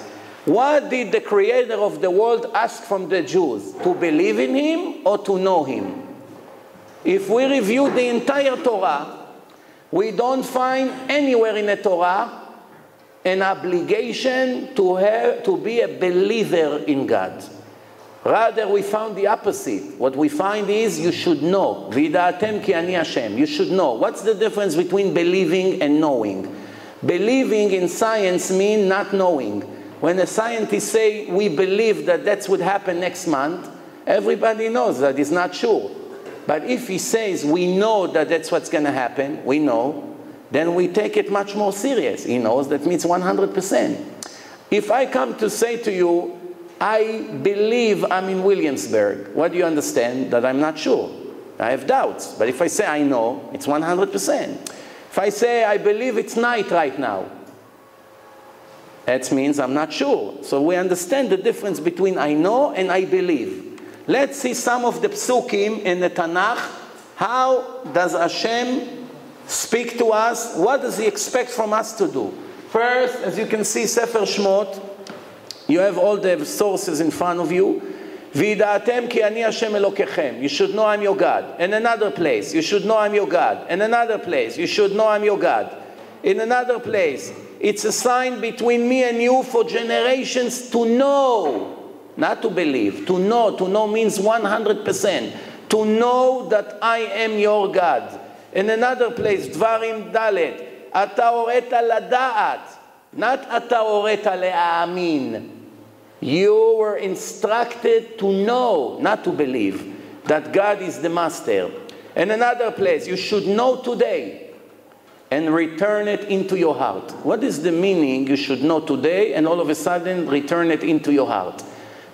What did the creator of the world ask from the Jews? To believe in him or to know him? If we review the entire Torah, we don't find anywhere in the Torah an obligation to be a believer in God. Rather, we found the opposite. What we find is you should know. V'yida'atem ki ani Hashem. You should know. What's the difference between believing and knowing? Believing in science means not knowing. When a scientist say we believe that that's what happen next month, everybody knows that it's not sure. But if he says we know that that's what's going to happen, we know, then we take it much more serious. He knows, that means 100%. If I come to say to you, I believe I'm in Williamsburg, what do you understand? That I'm not sure. I have doubts. But if I say I know, it's 100%. If I say I believe it's night right now, that means I'm not sure. So we understand the difference between I know and I believe. Let's see some of the psukim in the Tanakh. How does Hashem speak to us? What does he expect from us to do? First, as you can see, Sefer Shmot, you have all the sources in front of you. V'yida'atem ki ani Hashem Elokechem. You should know I'm your God. In another place, you should know I'm your God. In another place, you should know I'm your God. In another place, it's a sign between me and you for generations to know. Not to believe, to know. To know means 100%. To know that I am your God. In another place, Dvarim Dalet, Ata oreta lada'at, not Ata oreta le'amin. You were instructed to know, not to believe, that God is the master. In another place, you should know today and return it into your heart. What is the meaning you should know today and all of a sudden return it into your heart?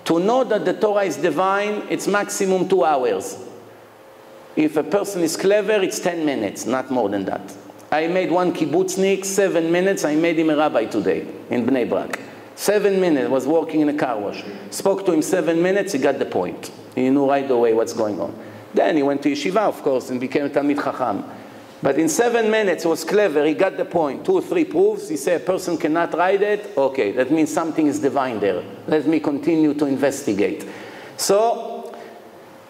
To know that the Torah is divine, it's maximum 2 hours. If a person is clever, it's 10 minutes, not more than that. I made one kibbutznik, 7 minutes, I made him a rabbi today in Bnei Brak. 7 minutes, was working in a car wash. Spoke to him 7 minutes, he got the point. He knew right away what's going on. Then he went to yeshiva, of course, and became a Talmid Chacham. But in 7 minutes, he was clever, he got the point. 2 or 3 proofs, he said a person cannot write it. Okay, that means something is divine there. Let me continue to investigate. So,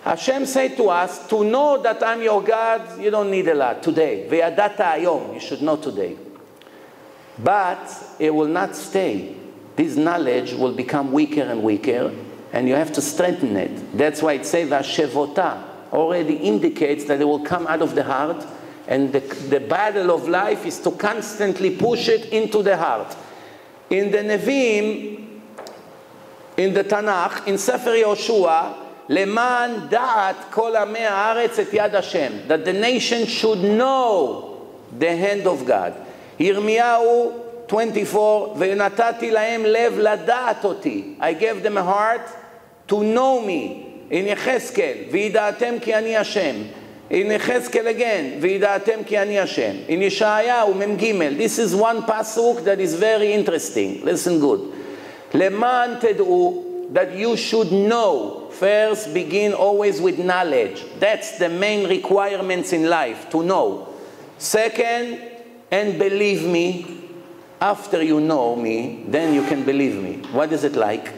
Hashem said to us, to know that I'm your God, you don't need a lot. Today. Ve'yadata hayom, you should know today. But it will not stay. This knowledge will become weaker and weaker, and you have to strengthen it. That's why it says, Vashevota already indicates that it will come out of the heart. And the battle of life is to constantly push it into the heart. In the Nevi'im, in the Tanakh, in Sefer Yoshua, Leman da'at kol amei haaretz et yad Hashem, that the nation should know the hand of God. Yirmiyahu 24, Ve'natati lahem lev lada'at oti. I gave them a heart to know me. In Yecheskel, V'yida'atem ki ani Hashem. In Yecheskel again, V'yida'atem ki ani Hashem. In Yeshayahu, Mem Gimel. This is one pasuk that is very interesting. Listen good. Leman ted'u, that you should know. First, begin always with knowledge. That's the main requirements in life, to know. Second, and believe me. After you know me, then you can believe me. What is it like?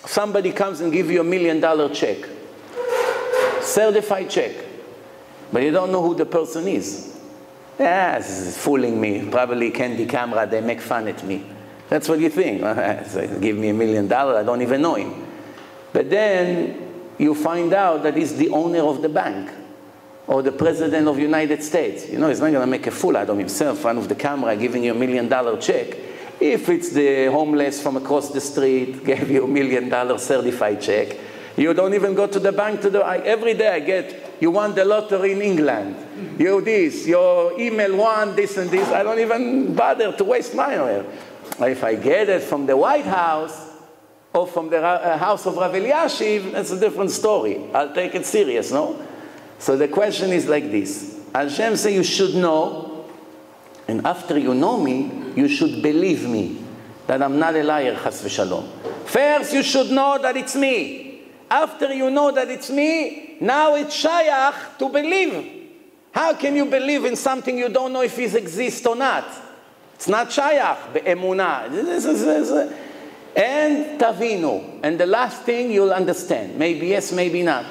Somebody comes and gives you $1 million check. Certified check. But you don't know who the person is. Yeah, this is fooling me. Probably candy camera, they make fun at me. That's what you think. Give me $1 million, I don't even know him. But then you find out that he's the owner of the bank or the president of the United States. You know, he's not going to make a fool out of himself in front of the camera giving you $1 million check. If it's the homeless from across the street, gave you $1 million certified check, you don't even go to the bank every day I get, you won the lottery in England. You this, your email won this and this. I don't even bother to waste my oil. If I get it from the White House or from the house of Rav Eliashiv, that's a different story. I'll take it serious, no? So the question is like this. Hashem says you should know, and after you know me, you should believe me, that I'm not a liar, chas v'shalom. First, you should know that it's me. After you know that it's me, now it's shayach to believe. How can you believe in something you don't know if it exists or not? It's not shayach, be'emunah. And tavinu. And the last thing you'll understand. Maybe yes, maybe not.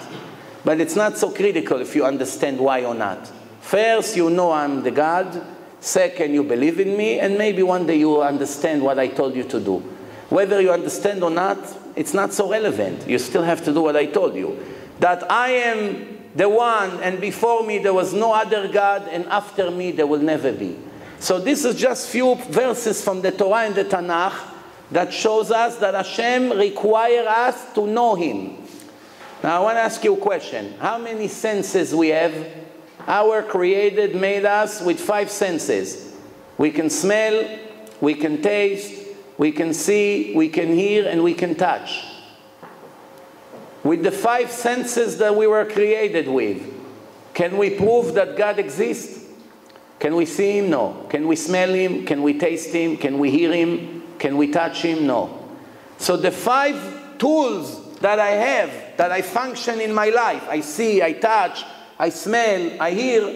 But it's not so critical if you understand why or not. First, you know I'm the God. Second, you believe in me. And maybe one day you will understand what I told you to do. Whether you understand or not, it's not so relevant. You still have to do what I told you. That I am the one, and before me there was no other God, and after me there will never be. So this is just few verses from the Torah and the Tanakh that shows us that Hashem requires us to know Him. Now I want to ask you a question. How many senses we have? Our Creator made us with 5 senses. We can smell, we can taste, we can see, we can hear, and we can touch. With the 5 senses that we were created with, can we prove that God exists? Can we see Him? No. Can we smell Him? Can we taste Him? Can we hear Him? Can we touch Him? No. So the 5 tools that I have, that I function in my life, I see, I touch, I smell, I hear,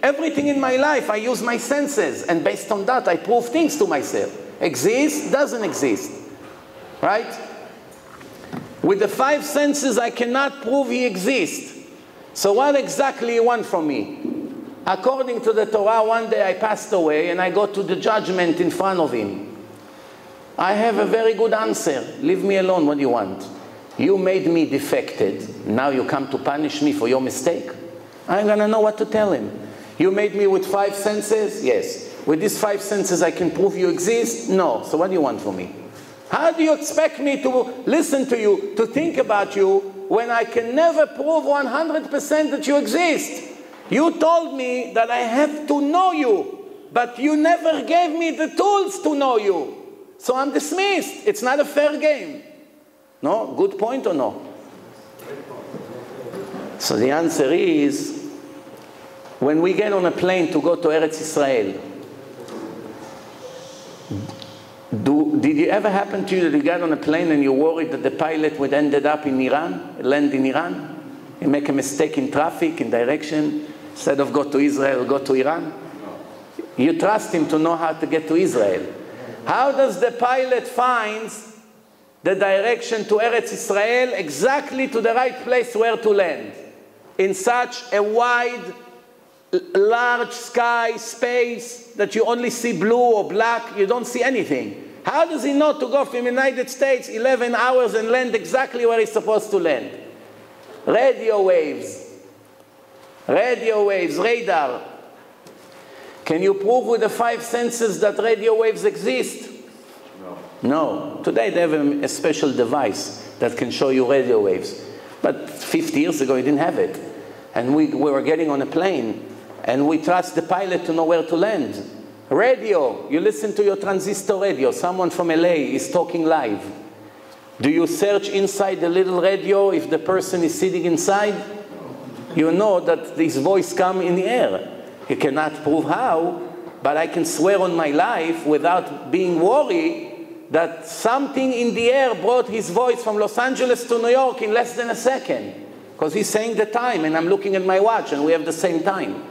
everything in my life, I use my senses. And based on that, I prove things to myself. Exists, doesn't exist. Right? With the 5 senses, I cannot prove He exists. So what exactly you want from me? According to the Torah, one day I passed away and I go to the judgment in front of Him. I have a very good answer. Leave me alone, what do you want? You made me defected. Now you come to punish me for your mistake? I'm going to know what to tell Him. You made me with 5 senses? Yes. With these 5 senses I can prove you exist? No. So what do you want from me? How do you expect me to listen to you, to think about you, when I can never prove 100% that you exist? You told me that I have to know you, but you never gave me the tools to know you. So I'm dismissed. It's not a fair game. No? Good point or no? So the answer is, when we get on a plane to go to Eretz Israel, did it ever happen to you that you got on a plane and you're worried that the pilot would ended up in Iran, land in Iran? You make a mistake in traffic, in direction, instead of go to Israel, go to Iran? You trust him to know how to get to Israel. How does the pilot find the direction to Eretz Israel exactly to the right place where to land? In such a wide, large sky, space, that you only see blue or black, you don't see anything. How does he know to go from the United States 11 hours and land exactly where he's supposed to land? Radio waves. Radio waves, radar. Can you prove with the 5 senses that radio waves exist? No. Today they have a special device that can show you radio waves. But 50 years ago you didn't have it. And we were getting on a plane and we trust the pilot to know where to land. Radio, you listen to your transistor radio. Someone from LA is talking live. Do you search inside the little radio if the person is sitting inside? You know that this voice comes in the air. You cannot prove how, but I can swear on my life without being worried that something in the air brought his voice from Los Angeles to New York in less than a second. Because he's saying the time and I'm looking at my watch and we have the same time.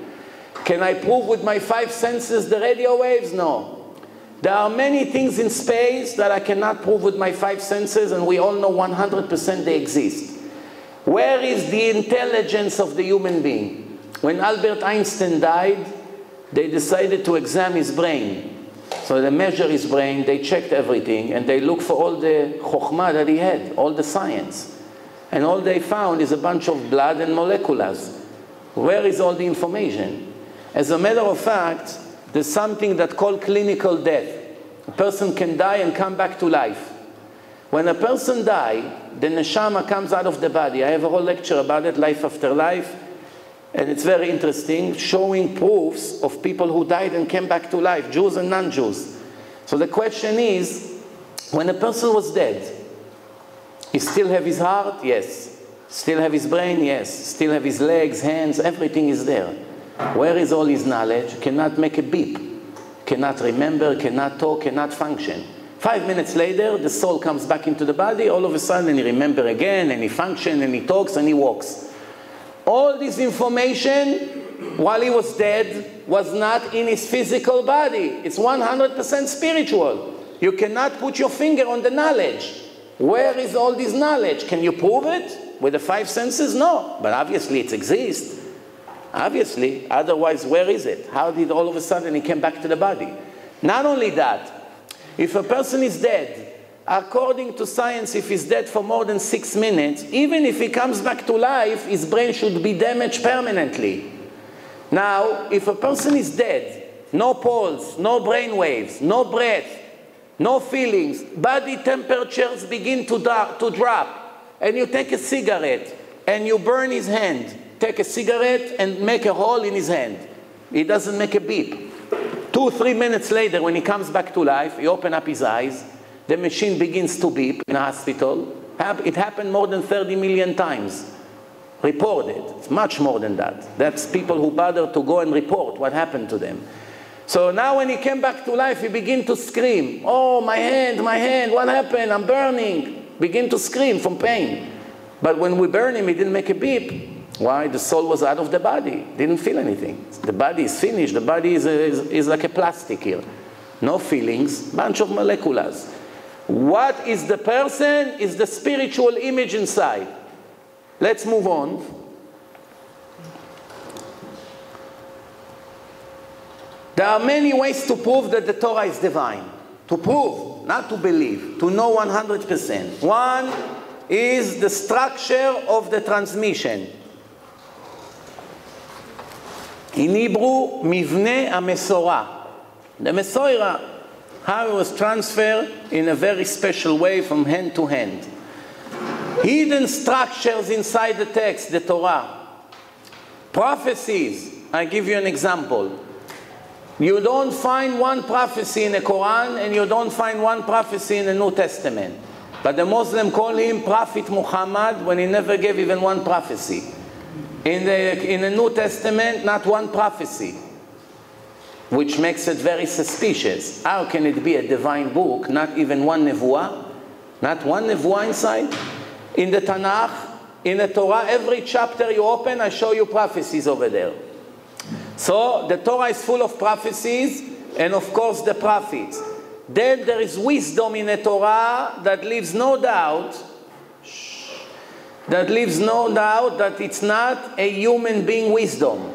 Can I prove with my 5 senses the radio waves? No. There are many things in space that I cannot prove with my 5 senses, and we all know 100% they exist. Where is the intelligence of the human being? When Albert Einstein died, they decided to examine his brain. So they measured his brain, they checked everything, and they looked for all the chokhmah that he had, all the science. And all they found is a bunch of blood and molecules. Where is all the information? As a matter of fact, there's something that's called clinical death. A person can die and come back to life. When a person dies, the neshama comes out of the body. I have a whole lecture about it, life after life. And it's very interesting, showing proofs of people who died and came back to life, Jews and non-Jews. So the question is, when a person was dead, he still have his heart? Yes. Still have his brain? Yes. Still have his legs, hands, everything is there. Where is all his knowledge? Cannot make a beep. Cannot remember, cannot talk, cannot function. 5 minutes later, the soul comes back into the body, all of a sudden he remembers again, and he functions, and he talks, and he walks. All this information, while he was dead, was not in his physical body. It's 100% spiritual. You cannot put your finger on the knowledge. Where is all this knowledge? Can you prove it with the 5 senses? No, but obviously it exists. Obviously, otherwise where is it? How did all of a sudden he came back to the body? Not only that, if a person is dead, according to science, if he's dead for more than 6 minutes, even if he comes back to life, his brain should be damaged permanently. Now, if a person is dead, no pulse, no brain waves, no breath, no feelings, body temperatures begin to drop, and you take a cigarette, and you burn his hand, take a cigarette and make a hole in his hand. He doesn't make a beep. 2-3 minutes later, when he comes back to life, he opens up his eyes, the machine begins to beep in a hospital. It happened more than 30 million times. Reported. It's much more than that. That's people who bother to go and report what happened to them. So now when he came back to life, he began to scream. Oh, my hand, what happened? I'm burning. Begin to scream from pain. But when we burn him, he didn't make a beep. Why? The soul was out of the body. Didn't feel anything. The body is finished. The body is like a plastic here. No feelings, bunch of molecules. What is the person? Is the spiritual image inside. Let's move on. There are many ways to prove that the Torah is divine. To prove, not to believe. To know 100%. One is the structure of the transmission. In Hebrew, Mivne HaMesorah. The Mesorah, how it was transferred in a very special way from hand to hand. Hidden structures inside the text, the Torah. Prophecies. I give you an example. You don't find one prophecy in the Quran, and you don't find one prophecy in the New Testament. But the Muslim call him Prophet Muhammad when he never gave even one prophecy. In the New Testament, not one prophecy, which makes it very suspicious. How can it be a divine book, not even one nevuah? Not one nevuah inside? In the Tanakh, in the Torah, every chapter you open, I show you prophecies over there. So the Torah is full of prophecies, and of course the prophets. Then there is wisdom in the Torah that leaves no doubt that it's not a human being wisdom.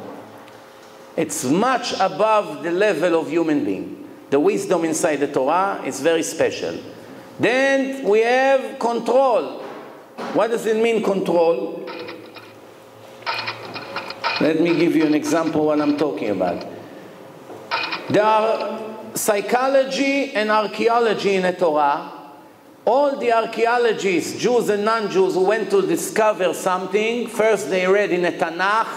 It's much above the level of human being. The wisdom inside the Torah is very special. Then we have control. What does it mean, control? Let me give you an example of what I'm talking about. There are psychology and archaeology in the Torah. All the archaeologists, Jews and non-Jews, who went to discover something, first they read in the Tanakh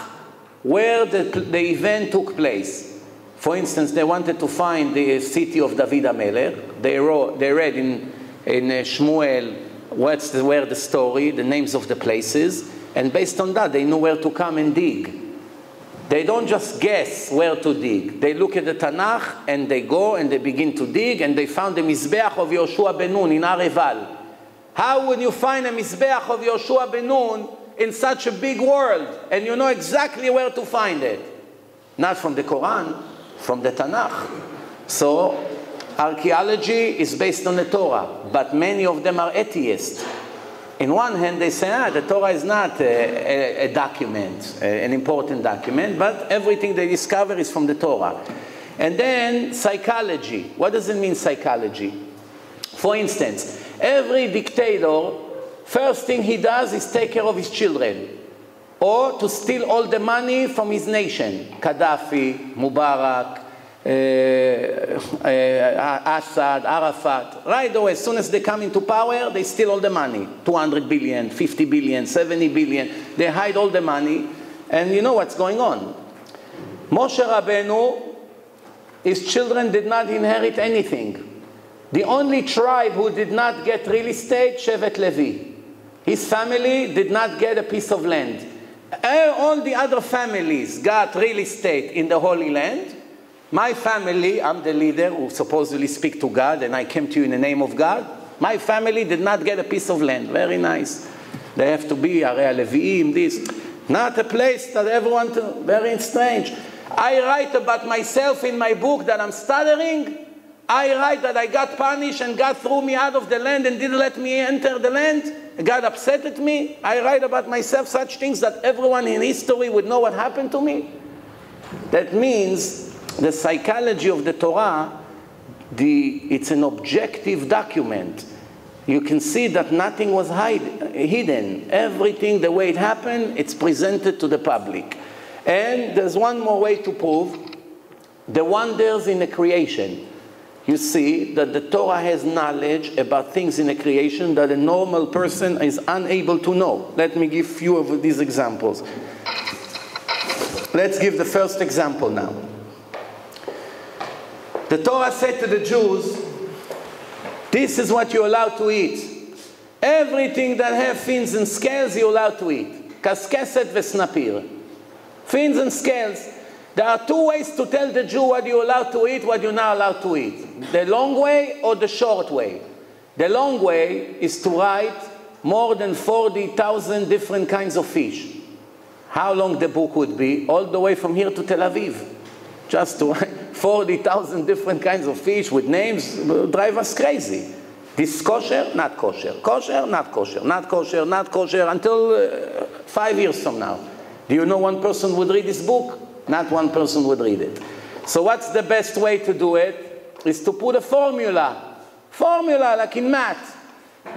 where the event took place. For instance, they wanted to find the city of David HaMelech. They read in Shmuel where the story, the names of the places, and based on that they knew where to come and dig. They don't just guess where to dig. They look at the Tanakh and they go and they begin to dig, and they found the Mizbeach of Yoshua ben Nun in Areval. How would you find a Mizbeach of Yoshua ben Nun in such a big world and you know exactly where to find it? Not from the Quran, from the Tanakh. So archaeology is based on the Torah, but many of them are atheists. In one hand, they say, the Torah is not a document, an important document, but everything they discover is from the Torah. And then psychology. What does it mean, psychology? For instance, every dictator, first thing he does is take care of his children, or to steal all the money from his nation. Gaddafi, Mubarak, Assad, Arafat. Right away, as soon as they come into power, they steal all the money. 200 billion, 50 billion, 70 billion. They hide all the money. And you know what's going on. Moshe Rabbeinu, his children did not inherit anything. The only tribe who did not get real estate, Shevet Levi. His family did not get a piece of land. All the other families got real estate in the Holy Land. My family, I'm the leader who supposedly speak to God, and I came to you in the name of God. My family did not get a piece of land. Very nice. They have to be Arei Leviim, this. Not a place that everyone, very strange. I write about myself in my book that I'm stuttering. I write that I got punished and God threw me out of the land and didn't let me enter the land. God upset at me. I write about myself such things that everyone in history would know what happened to me. That means the psychology of the Torah, it's an objective document. You can see that nothing was hidden. Everything, the way it happened, it's presented to the public. And there's one more way to prove the wonders in the creation. You see that the Torah has knowledge about things in the creation that a normal person is unable to know. Let me give a few of these examples. Let's give the first example now. The Torah said to the Jews, this is what you're allowed to eat. Everything that have fins and scales you're allowed to eat. Kaskeset vesnapir. Fins and scales. There are two ways to tell the Jew what you're allowed to eat, what you're not allowed to eat. The long way or the short way. The long way is to write more than 40,000 different kinds of fish. How long the book would be? All the way from here to Tel Aviv. Just to write 40,000 different kinds of fish with names drive us crazy. This kosher, not kosher. Kosher, not kosher. Not kosher, not kosher, until 5 years from now. Do you know one person would read this book? Not one person would read it. So what's the best way to do it? Is to put a formula. Formula like in math.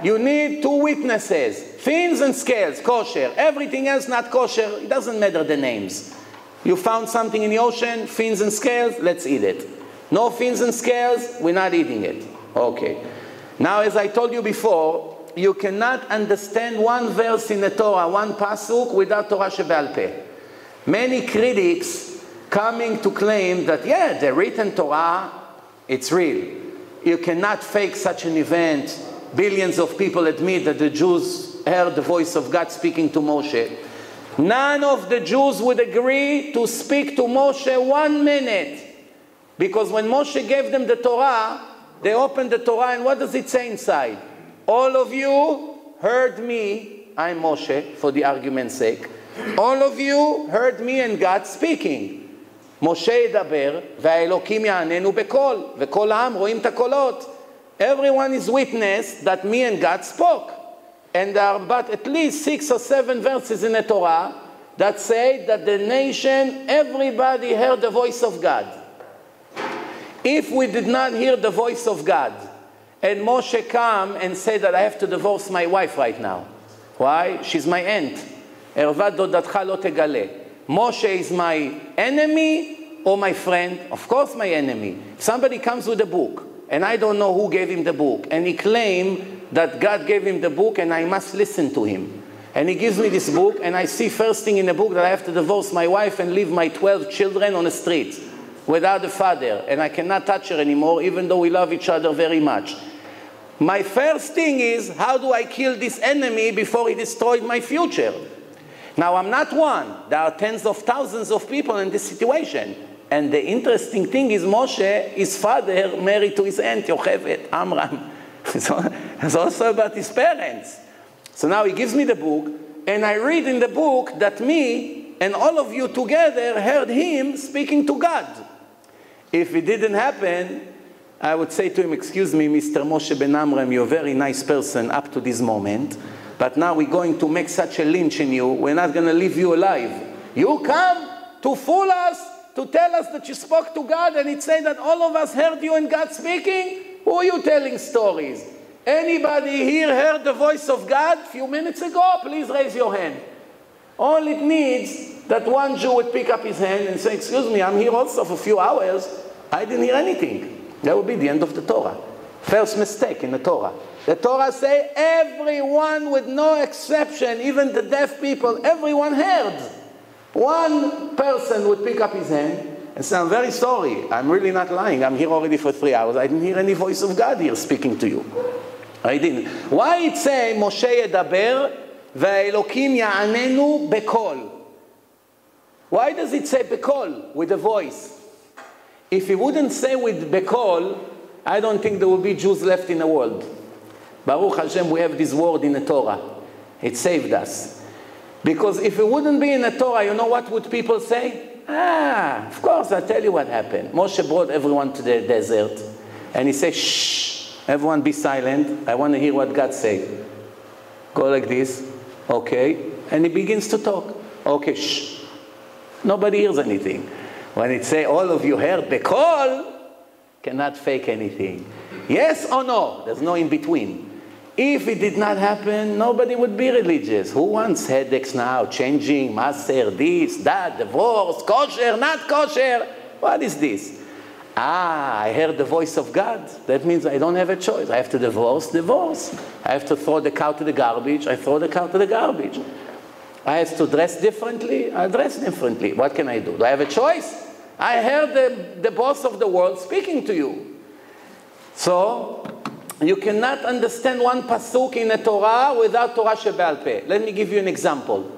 You need two witnesses. Fins and scales, kosher. Everything else not kosher. It doesn't matter the names. You found something in the ocean, fins and scales, let's eat it. No fins and scales, we're not eating it. Okay. Now as I told you before, you cannot understand one verse in the Torah, one pasuk, without Torah Shebe'al Peh. Many critics coming to claim that, yeah, the written Torah, it's real. You cannot fake such an event. Billions of people admit that the Jews heard the voice of God speaking to Moshe. None of the Jews would agree to speak to Moshe 1 minute. Because when Moshe gave them the Torah, they opened the Torah, and what does it say inside? All of you heard me, I'm Moshe, for the argument's sake. All of you heard me and God speaking. Moshe ידבר, והאלוקים יעננו בקול, וכל העם רואים את הקולות. Everyone is witness that me and God spoke. And there are but at least 6 or 7 verses in the Torah that say that the nation, everybody heard the voice of God. If we did not hear the voice of God, and Moshe come and say that I have to divorce my wife right now. Why? She's my aunt. ערווה דודתך לא תגלה. Moshe is my enemy or my friend? Of course my enemy. If somebody comes with a book, and I don't know who gave him the book, and he claims that God gave him the book and I must listen to him. And he gives me this book, and I see first thing in the book that I have to divorce my wife and leave my 12 children on the street without a father, and I cannot touch her anymore, even though we love each other very much. My first thing is, how do I kill this enemy before he destroyed my future? Now, I'm not one. There are tens of thousands of people in this situation. And the interesting thing is Moshe, his father, married to his aunt, Yocheved, Amram. So it's also about his parents. So now he gives me the book, and I read in the book that me and all of you together heard him speaking to God. If it didn't happen, I would say to him, excuse me, Mr. Moshe ben Amram, you're a very nice person up to this moment, but now we're going to make such a lynch in you, we're not going to leave you alive. You come to fool us, to tell us that you spoke to God, and it say that all of us heard you and God speaking? Who are you telling stories? Anybody here heard the voice of God a few minutes ago? Please raise your hand. All it needs that one Jew would pick up his hand and say, excuse me, I'm here also for a few hours. I didn't hear anything. That would be the end of the Torah. First mistake in the Torah. The Torah say everyone with no exception, even the deaf people, everyone heard. One person would pick up his hand and say, I'm very sorry. I'm really not lying. I'm here already for 3 hours. I didn't hear any voice of God here speaking to you. I didn't. Why it say, Moshe yedaber, ve'elokim ya'anenu bekol? Why does it say bekol, with a voice? If it wouldn't say with bekol, I don't think there will be Jews left in the world. Baruch Hashem, we have this word in the Torah. It saved us. Because if it wouldn't be in the Torah, you know what would people say? Of course, I'll tell you what happened. Moshe brought everyone to the desert, and he said, shh, everyone be silent. I want to hear what God said. Go like this. Okay. And he begins to talk. Okay, shh. Nobody hears anything. When it say, all of you heard the call, cannot fake anything. Yes or no? There's no in between. If it did not happen, nobody would be religious. Who wants headaches now? Changing, maser, this, that, divorce, kosher, not kosher. What is this? I heard the voice of God. That means I don't have a choice. I have to divorce. I have to throw the cow to the garbage. I throw the cow to the garbage. I have to dress differently. I dress differently. What can I do? Do I have a choice? I heard the boss of the world speaking to you. So, you cannot understand one pasuk in the Torah without Torah shebe'al peh. Let me give you an example.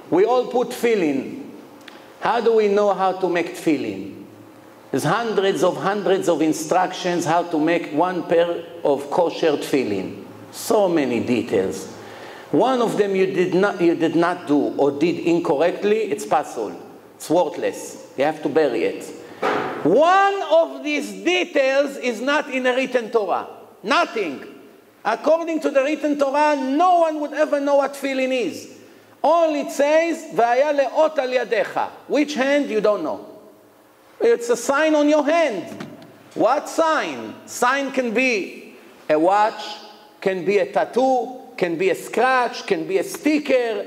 We all put tefillin. How do we know how to make tefillin? There's hundreds of instructions how to make one pair of kosher tefillin. So many details. One of them you did not do or did incorrectly, it's pasul. It's worthless. You have to bury it. One of these details is not in the written Torah. Nothing. According to the written Torah, no one would ever know what tefillin is. All it says, v'haya le'ot al yadecha. Which hand, you don't know. It's a sign on your hand. What sign? Sign can be a watch, can be a tattoo, can be a scratch, can be a sticker,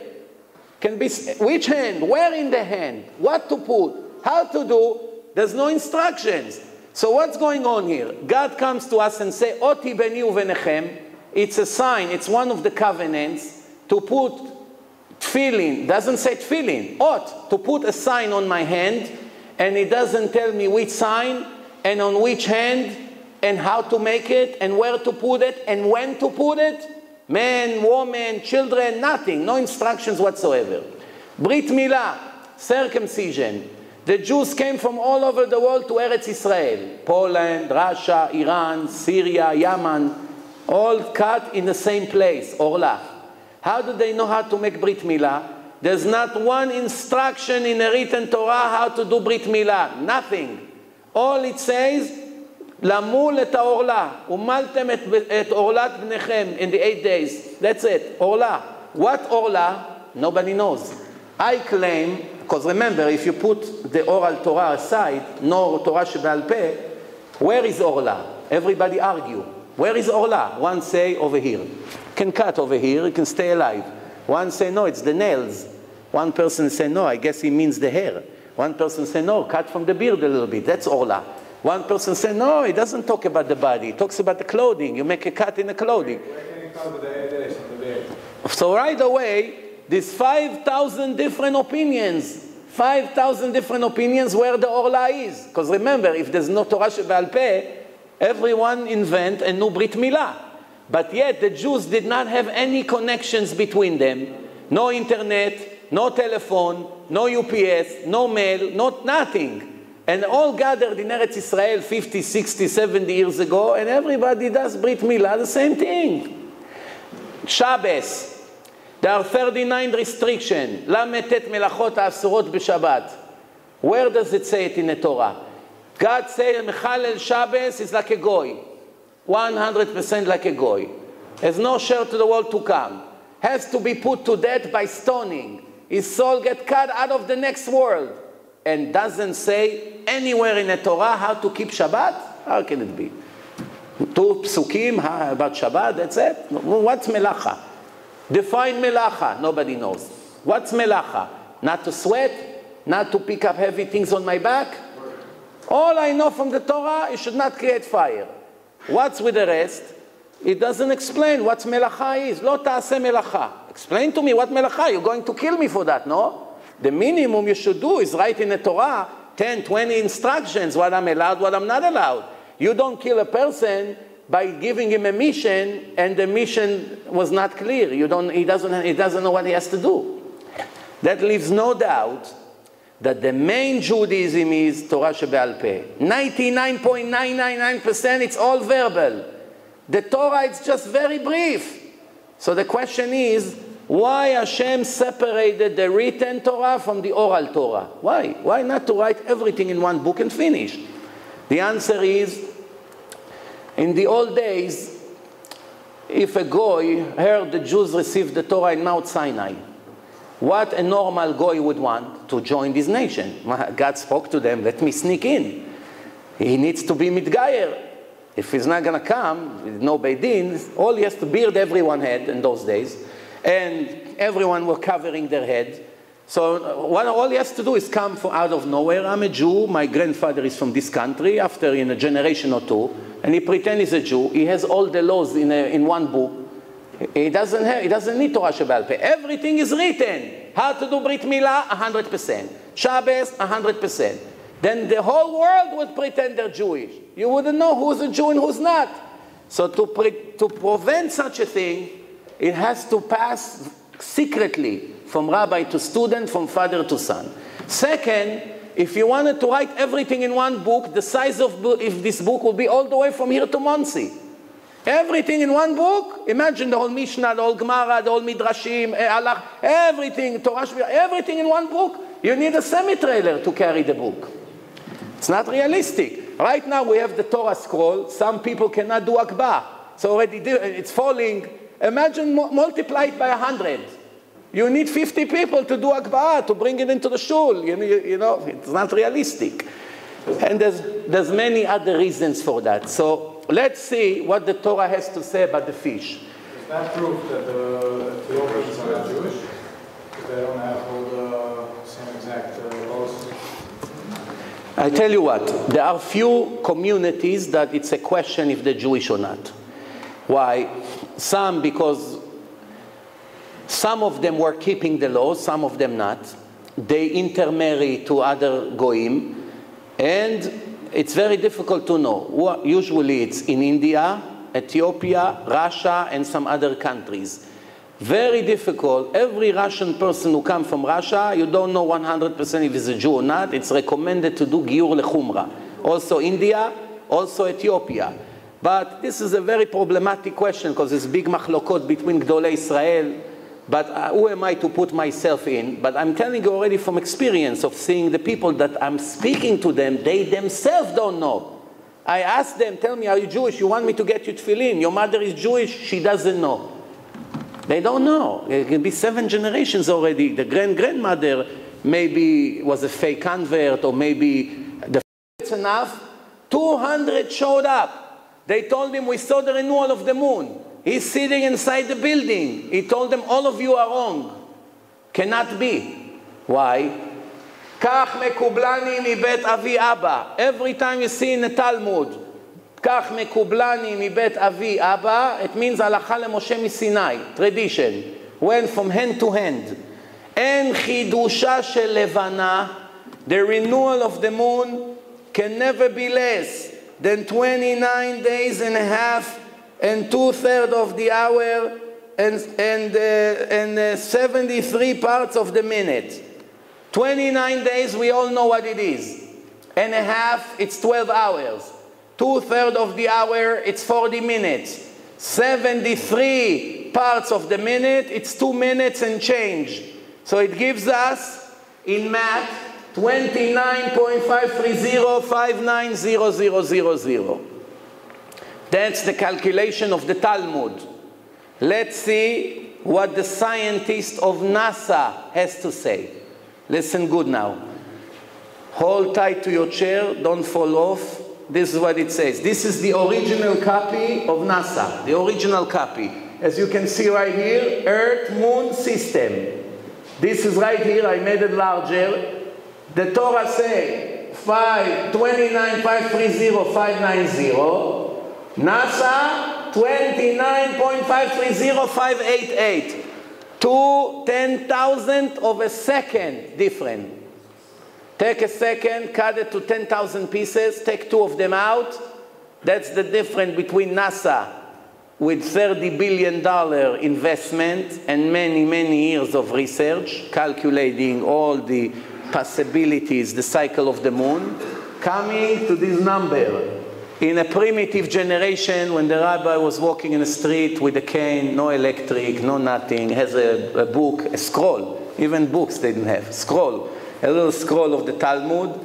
can be which hand, where in the hand, what to put, how to do. There's no instructions. So what's going on here? God comes to us and say, Oti beni uvenechem. It's a sign, it's one of the covenants to put tefillin. Doesn't say tefillin. Ot, to put a sign on my hand, and it doesn't tell me which sign and on which hand and how to make it and where to put it and when to put it. Men, women, children, nothing. No instructions whatsoever. Brit Milah, circumcision. The Jews came from all over the world to Eretz Israel. Poland, Russia, Iran, Syria, Yemen. All cut in the same place, Orla. How do they know how to make Brit Milah? There's not one instruction in the written Torah how to do Brit Milah. Nothing. All it says, Lamul et ha'orla. Umaltem et orlat bnechem in the 8 days. That's it. Orla. What Orla? Nobody knows. I claim, because remember, if you put the oral Torah aside, no Torah shebe'al peh, where is Orla? Everybody argue. Where is Orla? One say over here. You can cut over here, you can stay alive. One say, no, it's the nails. One person say, no, I guess he means the hair. One person say, no, cut from the beard a little bit. That's Orla. One person say, no, he doesn't talk about the body. He talks about the clothing. You make a cut in the clothing. So right away, there's 5,000 different opinions. 5,000 different opinions where the Orla is. Because remember, if there's no Torah shebe'al peh, everyone invent a new Brit Milah. But yet the Jews did not have any connections between them. No internet, no telephone, no UPS, no mail, nothing. And all gathered in Eretz Israel 50, 60, 70 years ago, and everybody does Brit Milah, the same thing. Shabbos. There are 39 restrictions. Lametet melachot ha'asurot b'Shabbat. Where does it say it in the Torah? God says, Mechalel Shabbos is like a goy. 100% like a goy. There's no share to the world to come. has to be put to death by stoning. His soul get cut out of the next world. And doesn't say anywhere in the Torah how to keep Shabbat? How can it be? 2 psukim about Shabbat, that's it? What's melacha? Define melacha, nobody knows. What's melacha? Not to sweat? Not to pick up heavy things on my back? All I know from the Torah, it should not create fire. What's with the rest? It doesn't explain what melacha is. Lo ta'aseh melacha. Explain to me what melacha. You're going to kill me for that, no? The minimum you should do is write in the Torah 10, 20 instructions, what I'm allowed, what I'm not allowed. You don't kill a person by giving him a mission, and the mission was not clear. He doesn't know what he has to do. That leaves no doubt that the main Judaism is Torah Shebe'al Peh. 99.999%, it's all verbal. The Torah, it's just very brief. So the question is, why Hashem separated the written Torah from the oral Torah? Why? Why not to write everything in one book and finish? The answer is, in the old days, if a goy heard the Jews received the Torah in Mount Sinai, what a normal goy would want? To join this nation. God spoke to them, let me sneak in. He needs to be mitgayer. If he's not going to come, with no Beit Din, all he has to beard everyone's head in those days, and everyone were covering their head. So all he has to do is come from out of nowhere. I'm a Jew, my grandfather is from this country, after in a generation or two, and he pretends he's a Jew. He has all the laws in one book. He doesn't need Torah Shebe'al Peh. Everything is written. How to do Brit Milah? 100%. Shabbos? 100%. Then the whole world would pretend they're Jewish. You wouldn't know who's a Jew and who's not. So to prevent such a thing, it has to pass secretly from rabbi to student, from father to son. Second, if you wanted to write everything in one book, the size of if this book would be all the way from here to Monsey. Everything in one book. Imagine the whole Mishnah, the whole Gemara, the whole Midrashim, Allah, everything, Torah, everything in one book. You need a semi-trailer to carry the book. It's not realistic. Right now we have the Torah scroll. Some people cannot do Akbah. So already it's falling. Imagine multiply it by 100. You need 50 people to do Akbah, to bring it into the shul. You know, it's not realistic. And there's many other reasons for that. So let's see what the Torah has to say about the fish. Is that proof that the Ethiopians are not Jewish? Because they don't have all the same exact laws? I tell you what, there are few communities that it's a question if they're Jewish or not. Why? Some, because some of them were keeping the law, some of them not. They intermarry to other goyim, and it's very difficult to know. Usually it's in India, Ethiopia, Russia, and some other countries. Very difficult. Every Russian person who comes from Russia, you don't know 100% if he's a Jew or not. It's recommended to do Giyur Lechumra. Also India, also Ethiopia. But this is a very problematic question because there's big machlokot between Gdolei Israel. But who am I to put myself in? But I'm telling you already from experience of seeing the people that I'm speaking to them, they themselves don't know. I ask them, tell me, are you Jewish? You want me to get you tefillin? Your mother is Jewish? She doesn't know. They don't know. It can be 7 generations already. The grandmother maybe was a fake convert, or maybe it's enough. 200 showed up. They told him, we saw the renewal of the moon. He's sitting inside the building. He told them, all of you are wrong. Cannot be. Why? Kach mekublani mi bet avi abba. Every time you see in the Talmud, Kach mekublani mi bet avi abba, it means halacha leMoshe miSinai, tradition. Went from hand to hand. En chidusha shel levana, the renewal of the moon can never be less than 29 days and a half and 2/3 of the hour and 73 parts of the minute. 29 days, we all know what it is. And a half, it's 12 hours. 2/3 of the hour, it's 40 minutes. 73 parts of the minute, it's 2 minutes and change. So it gives us, in math, 29.530590000. That's the calculation of the Talmud. Let's see what the scientist of NASA has to say. Listen good now. Hold tight to your chair, don't fall off. This is what it says. This is the original copy of NASA, the original copy. As you can see right here, Earth, Moon system. This is right here, I made it larger. The Torah say 529,530,590. NASA 29.530,588. 2/10,000 of a second different. Take a second, cut it to 10,000 pieces, take 2 of them out. That's the difference between NASA with $30 billion investment and many, many years of research, calculating all the possibilities, the cycle of the moon, coming to this number. In a primitive generation, when the rabbi was walking in the street with a cane, no electric, no nothing, has a book, a scroll. Even books they didn't have, scroll. A little scroll of the Talmud.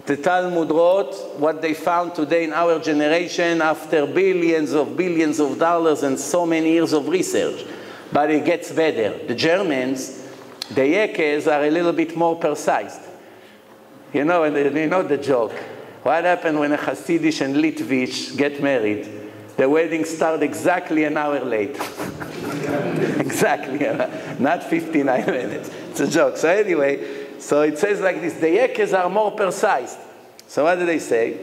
The Talmud wrote what they found today in our generation after billions of dollars and so many years of research. But it gets better. The Germans, the Yekes, are a little bit more precise. You know the joke. What happened when a Hasidish and Litvish get married? The wedding started exactly an hour late. Exactly, not 59 minutes. It's a joke. So anyway, so it says like this, the Yekes are more precise. So what do they say?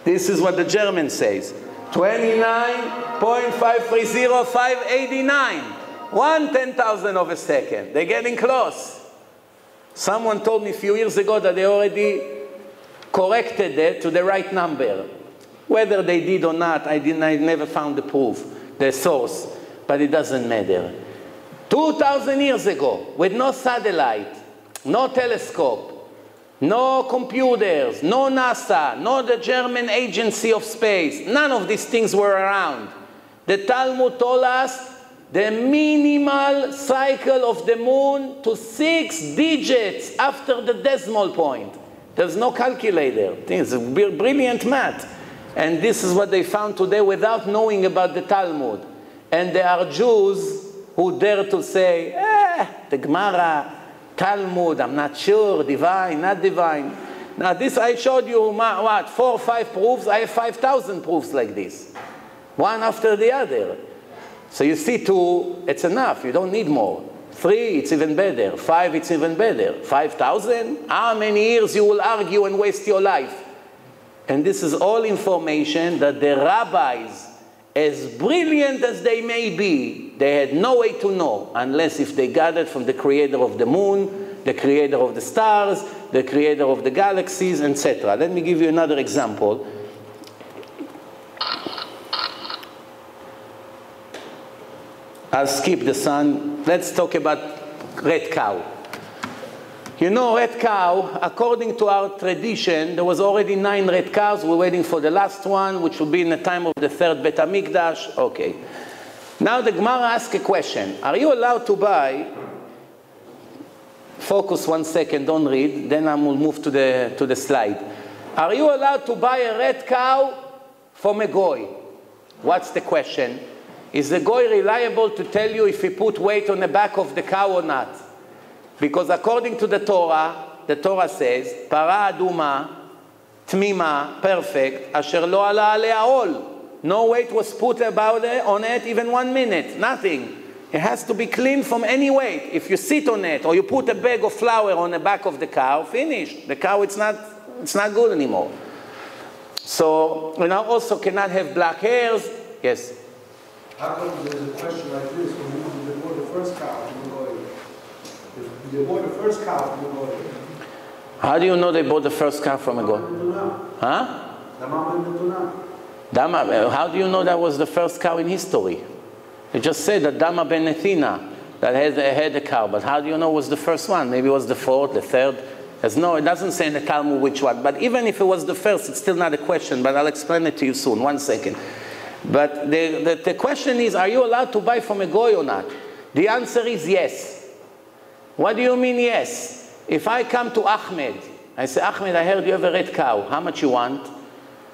This is what the German says. 29.530,589. 1/10,000 of a second. They're getting close. Someone told me a few years ago that they already corrected it to the right number. Whether they did or not, I never found the proof, the source. But it doesn't matter. 2,000 years ago, with no satellite, no telescope, no computers, no NASA, no the German Agency of Space. None of these things were around. The Talmud told us the minimal cycle of the moon to 6 digits after the decimal point. There's no calculator. It's a brilliant math. And this is what they found today without knowing about the Talmud. And there are Jews who dare to say, the Gemara, Talmud, I'm not sure, divine, not divine. Now this I showed you, what, 4 or 5 proofs. I have 5,000 proofs like this. One after the other. So you see 2, it's enough. You don't need more. 3, it's even better. 5, it's even better. 5,000? How many years you will argue and waste your life? And this is all information that the rabbis, as brilliant as they may be, they had no way to know unless if they got it from the creator of the moon, the creator of the stars, the creator of the galaxies, etc. Let me give you another example. I'll skip the sun. Let's talk about red cow. You know, red cow, according to our tradition, there was already 9 red cows. We're waiting for the last one, which will be in the time of the 3rd Bet HaMikdash. Okay. Now the Gemara asks a question. Are you allowed to buy, focus 1 second, don't read, then I will move to the slide. Are you allowed to buy a red cow from a goy? What's the question? Is the goy reliable to tell you if he put weight on the back of the cow or not? Because according to the Torah says, Para aduma, tmima, perfect, asher lo ala alea ol. No weight was put on it even 1 minute, nothing. It has to be clean from any weight. If you sit on it or you put a bag of flour on the back of the cow, finished. The cow, it's not good anymore. So, you know, also cannot have black hairs. Yes? How come there's a question like this when they bought the first cow from the goy? They bought the first cow from the goy. How do you know they bought the first cow from a goy? Huh? Dama, how do you know that was the first cow in history? You just said that Dama ben Nethina that had a cow, but how do you know it was the first one? Maybe it was the 4th, the 3rd. It doesn't say in the Talmud which one. But even if it was the first, it's still not a question, but I'll explain it to you soon. 1 second. But the question is, are you allowed to buy from a goy or not? The answer is yes. What do you mean yes? If I come to Ahmed, I say, Ahmed, I heard you have a red cow. How much you want?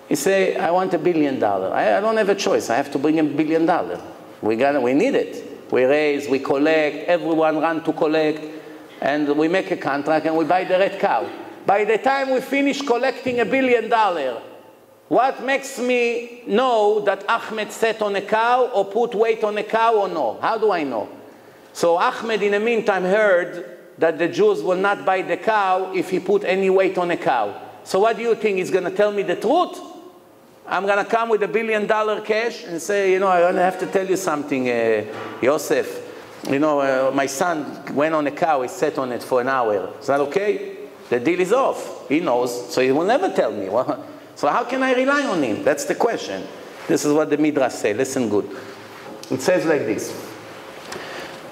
He say, I want $1 billion. I don't have a choice. I have to bring $1 billion. We need it. We raise, we collect, everyone run to collect, and we make a contract and we buy the red cow. By the time we finish collecting $1 billion, what makes me know that Ahmed sat on a cow or put weight on a cow or no? How do I know? So Ahmed in the meantime heard that the Jews will not buy the cow if he put any weight on a cow. So what do you think? He's going to tell me the truth? I'm going to come with $1 billion cash and say, you know, I only have to tell you something, Yosef. You know, my son went on a cow, he sat on it for an hour. Is that okay? The deal is off. He knows, so he will never tell me. Well, so how can I rely on him? That's the question. This is what the Midrash says. Listen good. It says like this.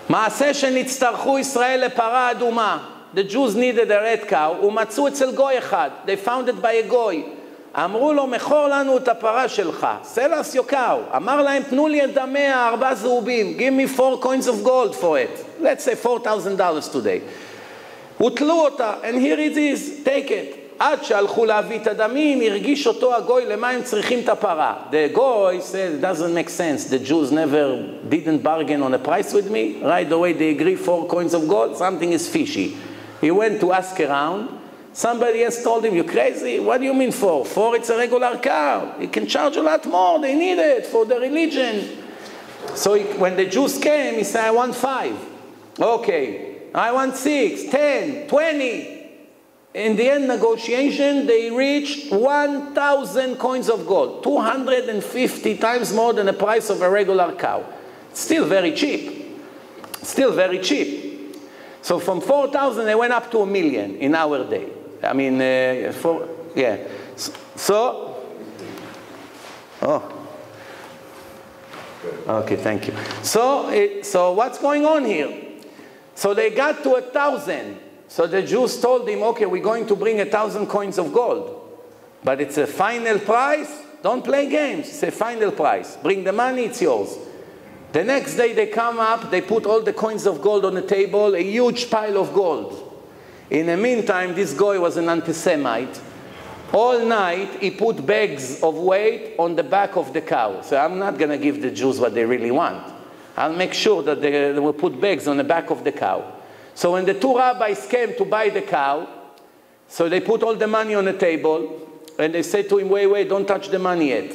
מעשה שנצטרכו ישראל לפרה אדומה. The Jews needed a red cow, ומצאו אצל גוי אחד. They found it by a goy. אמרו לו, מכור לנו את הפרה שלך. Sell us your cow. אמר להם, תנו לי את דמיה 4 זהובים. Give me 4 coins of gold for it. Let's say $4,000 today. הוטלו אותה, and here it is, take it. עד שהלכו להביא את הדמים, הרגיש אותו הגוי למה הם צריכים את הפרה. The goy said, it doesn't make sense. The Jews never didn't bargain on a price with me. Right away they agree 4 coins of gold. Something is fishy. He went to ask around. Somebody else told him, you crazy? What do you mean 4? 4, it's a regular cow. You can charge a lot more. They need it for the religion. So when the Jews came, he said, I want 5. Okay. I want 6, 10, 20. In the end negotiation, they reached 1,000 coins of gold, 250 times more than the price of a regular cow. Still very cheap. Still very cheap. So from 4,000, they went up to $1 million in our day. I mean, yeah. So, oh. Okay, thank you. So what's going on here? So they got to 1,000. So the Jews told him, okay, we're going to bring 1,000 coins of gold. But it's a final price. Don't play games. It's a final price. Bring the money, it's yours. The next day they come up, they put all the coins of gold on the table, a huge pile of gold. In the meantime, this guy was an anti-Semite. All night, he put bags of weight on the back of the cow. So I'm not going to give the Jews what they really want. I'll make sure that they will put bags on the back of the cow. So when the 2 rabbis came to buy the cow, so they put all the money on the table, and they said to him, wait, don't touch the money yet.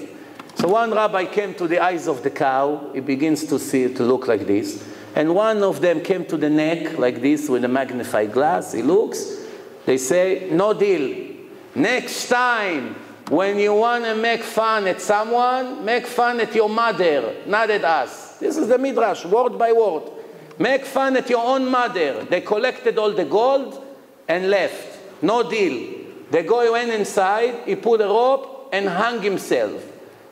So one rabbi came to the eyes of the cow. He begins to see it to look like this. And one of them came to the neck like this with a magnified glass. He looks. They say, no deal. Next time, when you want to make fun at someone, make fun at your mother, not at us. This is the Midrash, word by word. Make fun at your own mother. They collected all the gold and left. No deal. The guy went inside, he put a rope and hung himself.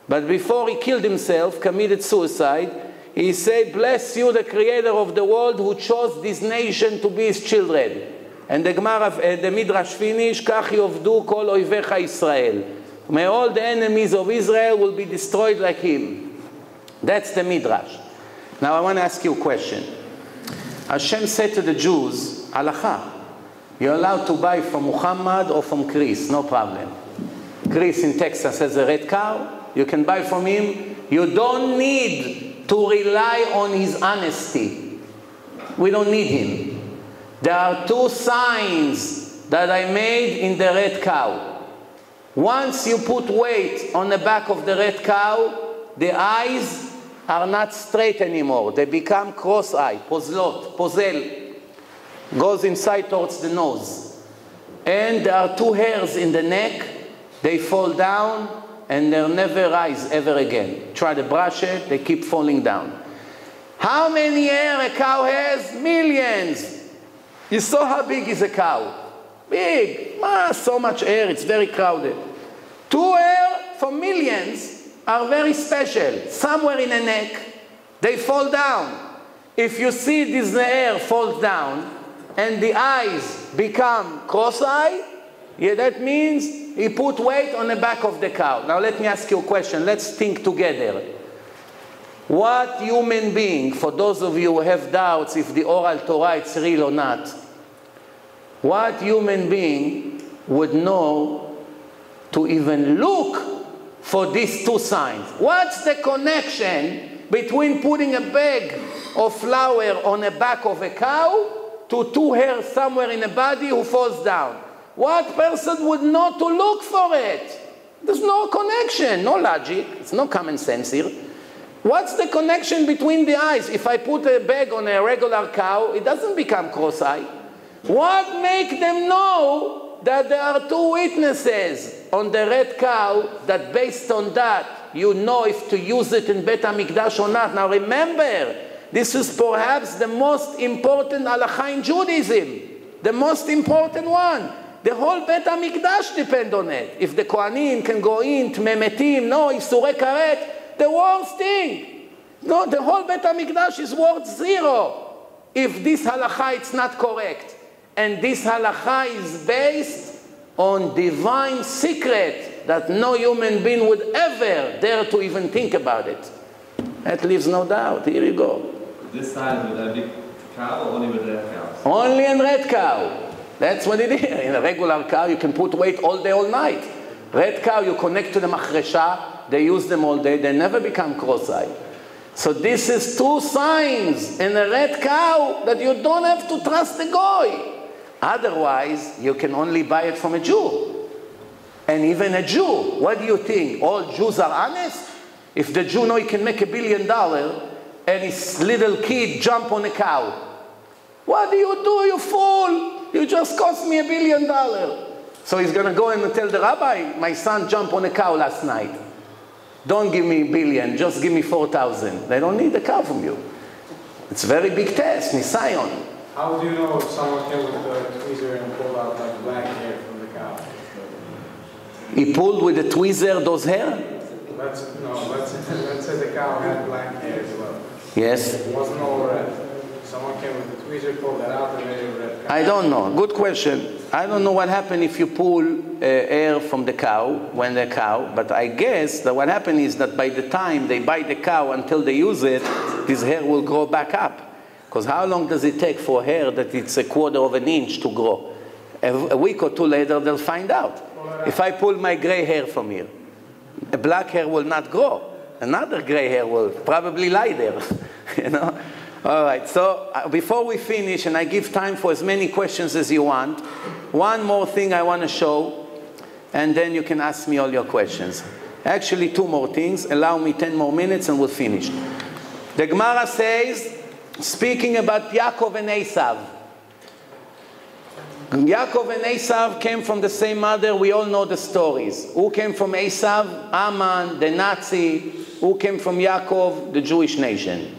But before he killed himself, committed suicide, he said, bless you, the creator of the world, who chose this nation to be his children. And the Midrash finish, כך יאבדו כל אויביך ישראל. May all the enemies of Israel will be destroyed like him. That's the Midrash. Now I want to ask you a question. Hashem said to the Jews, Halakha, you're allowed to buy from Muhammad or from Chris, no problem. Chris in Texas has a red cow, you can buy from him. You don't need to rely on his honesty. We don't need him. There are 2 signs that I made in the red cow. Once you put weight on the back of the red cow, the eyes are not straight anymore. They become cross-eyed, pozlot, pozel. Goes inside towards the nose. And there are 2 hairs in the neck. They fall down and they'll never rise ever again. Try to brush it, they keep falling down. How many hair a cow has? Millions. You saw how big is a cow? Big. So much hair, it's very crowded. 2 hair for millions are very special. Somewhere in the neck, they fall down. If you see this hair falls down and the eyes become cross-eyed, yeah, that means he put weight on the back of the cow. Now let me ask you a question. Let's think together. What human being, for those of you who have doubts if the oral Torah is real or not, what human being would know to even look for these 2 signs? What's the connection between putting a bag of flour on the back of a cow to 2 hairs somewhere in the body who falls down? What person would know to look for it? There's no connection, no logic. It's no common sense here. What's the connection between the eyes? If I put a bag on a regular cow, it doesn't become cross-eye. What makes them know that there are 2 witnesses on the red cow, that based on that, you know if to use it in Bet HaMikdash or not? Now remember, this is perhaps the most important halakha in Judaism. The most important one. The whole Bet HaMikdash depends on it. If the Kohanim can go in, Tmemetim, no, Isurei Karet, the worst thing. No, the whole Bet HaMikdash is worth 0 if this halakha is not correct. And this halakha is based on divine secret that no human being would ever dare to even think about it. That leaves no doubt. Here you go. This size with a big cow or only with red cows? Only in red cow. That's what it is. In a regular cow, you can put weight all day, all night. Red cow, you connect to the machresha, they use them all day, they never become cross-eyed. So this is 2 signs in a red cow that you don't have to trust the goy. Otherwise, you can only buy it from a Jew. And even a Jew, what do you think? All Jews are honest? If the Jew knows he can make $1 billion and his little kid jump on a cow, what do, you fool? You just cost me $1 billion. So he's going to go and tell the rabbi, my son jumped on a cow last night. Don't give me $1 billion, just give me 4,000. They don't need the cow from you. It's a very big test, Nisayon. How do you know if someone came with a tweezer and pulled out like black hair from the cow? He pulled with a tweezer those hair? Let's say the cow had black hair as well. Yes. It wasn't all red. Someone came with a tweezer, pulled that out, and made it red cow. I don't know. Good question. I don't know what happened if you pull hair from the cow, but I guess that what happened is that by the time they buy the cow until they use it, this hair will grow back up. Because how long does it take for hair that it's 1/4 of an inch to grow? A week or 2 later, they'll find out. If I pull my gray hair from here, a black hair will not grow. Another gray hair will probably lie there. You know? All right, so before we finish, and I give time for as many questions as you want, one more thing I want to show, and then you can ask me all your questions. Actually, 2 more things. Allow me 10 more minutes and we'll finish. The Gemara says, speaking about Yaakov and Esav. Yaakov and Esav came from the same mother. We all know the stories. Who came from Esav? Aman, the Nazi. Who came from Yaakov? The Jewish nation.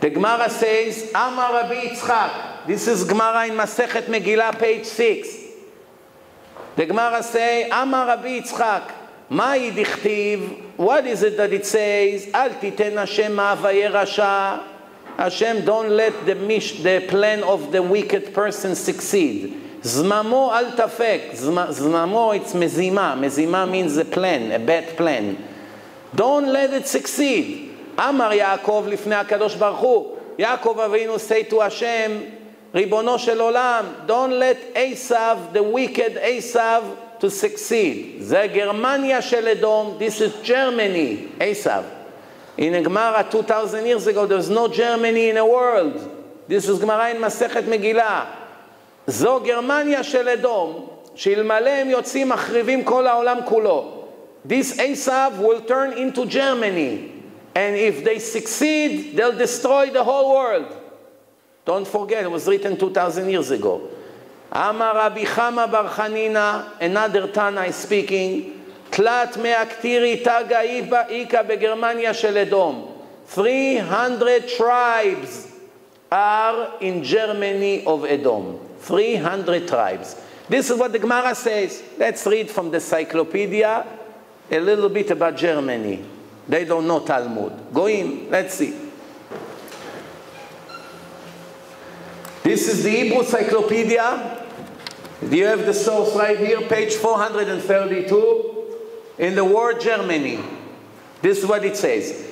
The Gemara says, Amar Rabbi Yitzchak. This is Gemara in Masechet Megillah, page 6. The Gemara says, Amar Rabbi Yitzchak. Ma'i dichtiv. What is it that it says? Al titen Hashem ma'avaye rasha. Hashem, don't let the plan of the wicked person succeed. Zmamo al tafek. Zmamo, it's mezima. Mezima means a plan, a bad plan. Don't let it succeed. Amar Yaakov lifnei HaKadosh Baruch Hu. Yaakov Avinu say to Hashem, Ribono shel Olam, don't let Esav, the wicked Esav, to succeed. Ze Germania shel Edom, this is Germany, Esav. In a Gemara 2,000 years ago, there's no Germany in the world. This is Gemara in Masechet Megillah. Zo Germania shel Edom, שאלמלא הם יוצאים מחריבים כל העולם כולו. This Esav will turn into Germany. And if they succeed, they'll destroy the whole world. Don't forget, it was written 2,000 years ago. Amar Rabbi Chama bar Chanina, another Tana is speaking, Tlat me'aktiri taga ika beGermania shel Edom. 300 tribes are in Germany of Edom. 300 tribes. This is what the Gemara says. Let's read from the encyclopedia a little bit about Germany. They don't know Talmud. Go in, let's see. This is the Hebrew encyclopedia. You have the source right here, page 432. In the word Germany. This is what it says.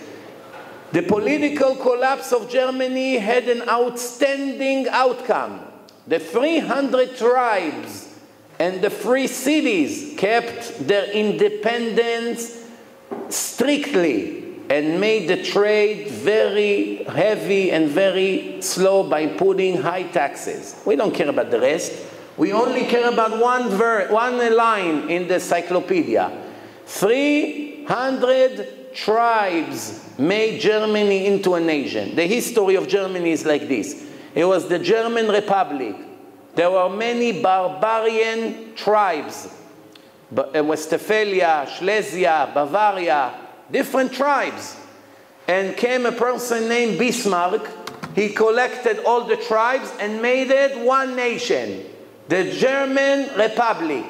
The political collapse of Germany had an outstanding outcome. The 300 tribes and the 3 cities kept their independence strictly and made the trade very heavy and very slow by putting high taxes. We don't care about the rest. We only care about one line in the encyclopedia. 300 tribes made Germany into a nation. The history of Germany is like this. It was the German Republic. There were many barbarian tribes. Westphalia, Silesia, Bavaria, different tribes. And came a person named Bismarck. He collected all the tribes and made it one nation, the German Republic.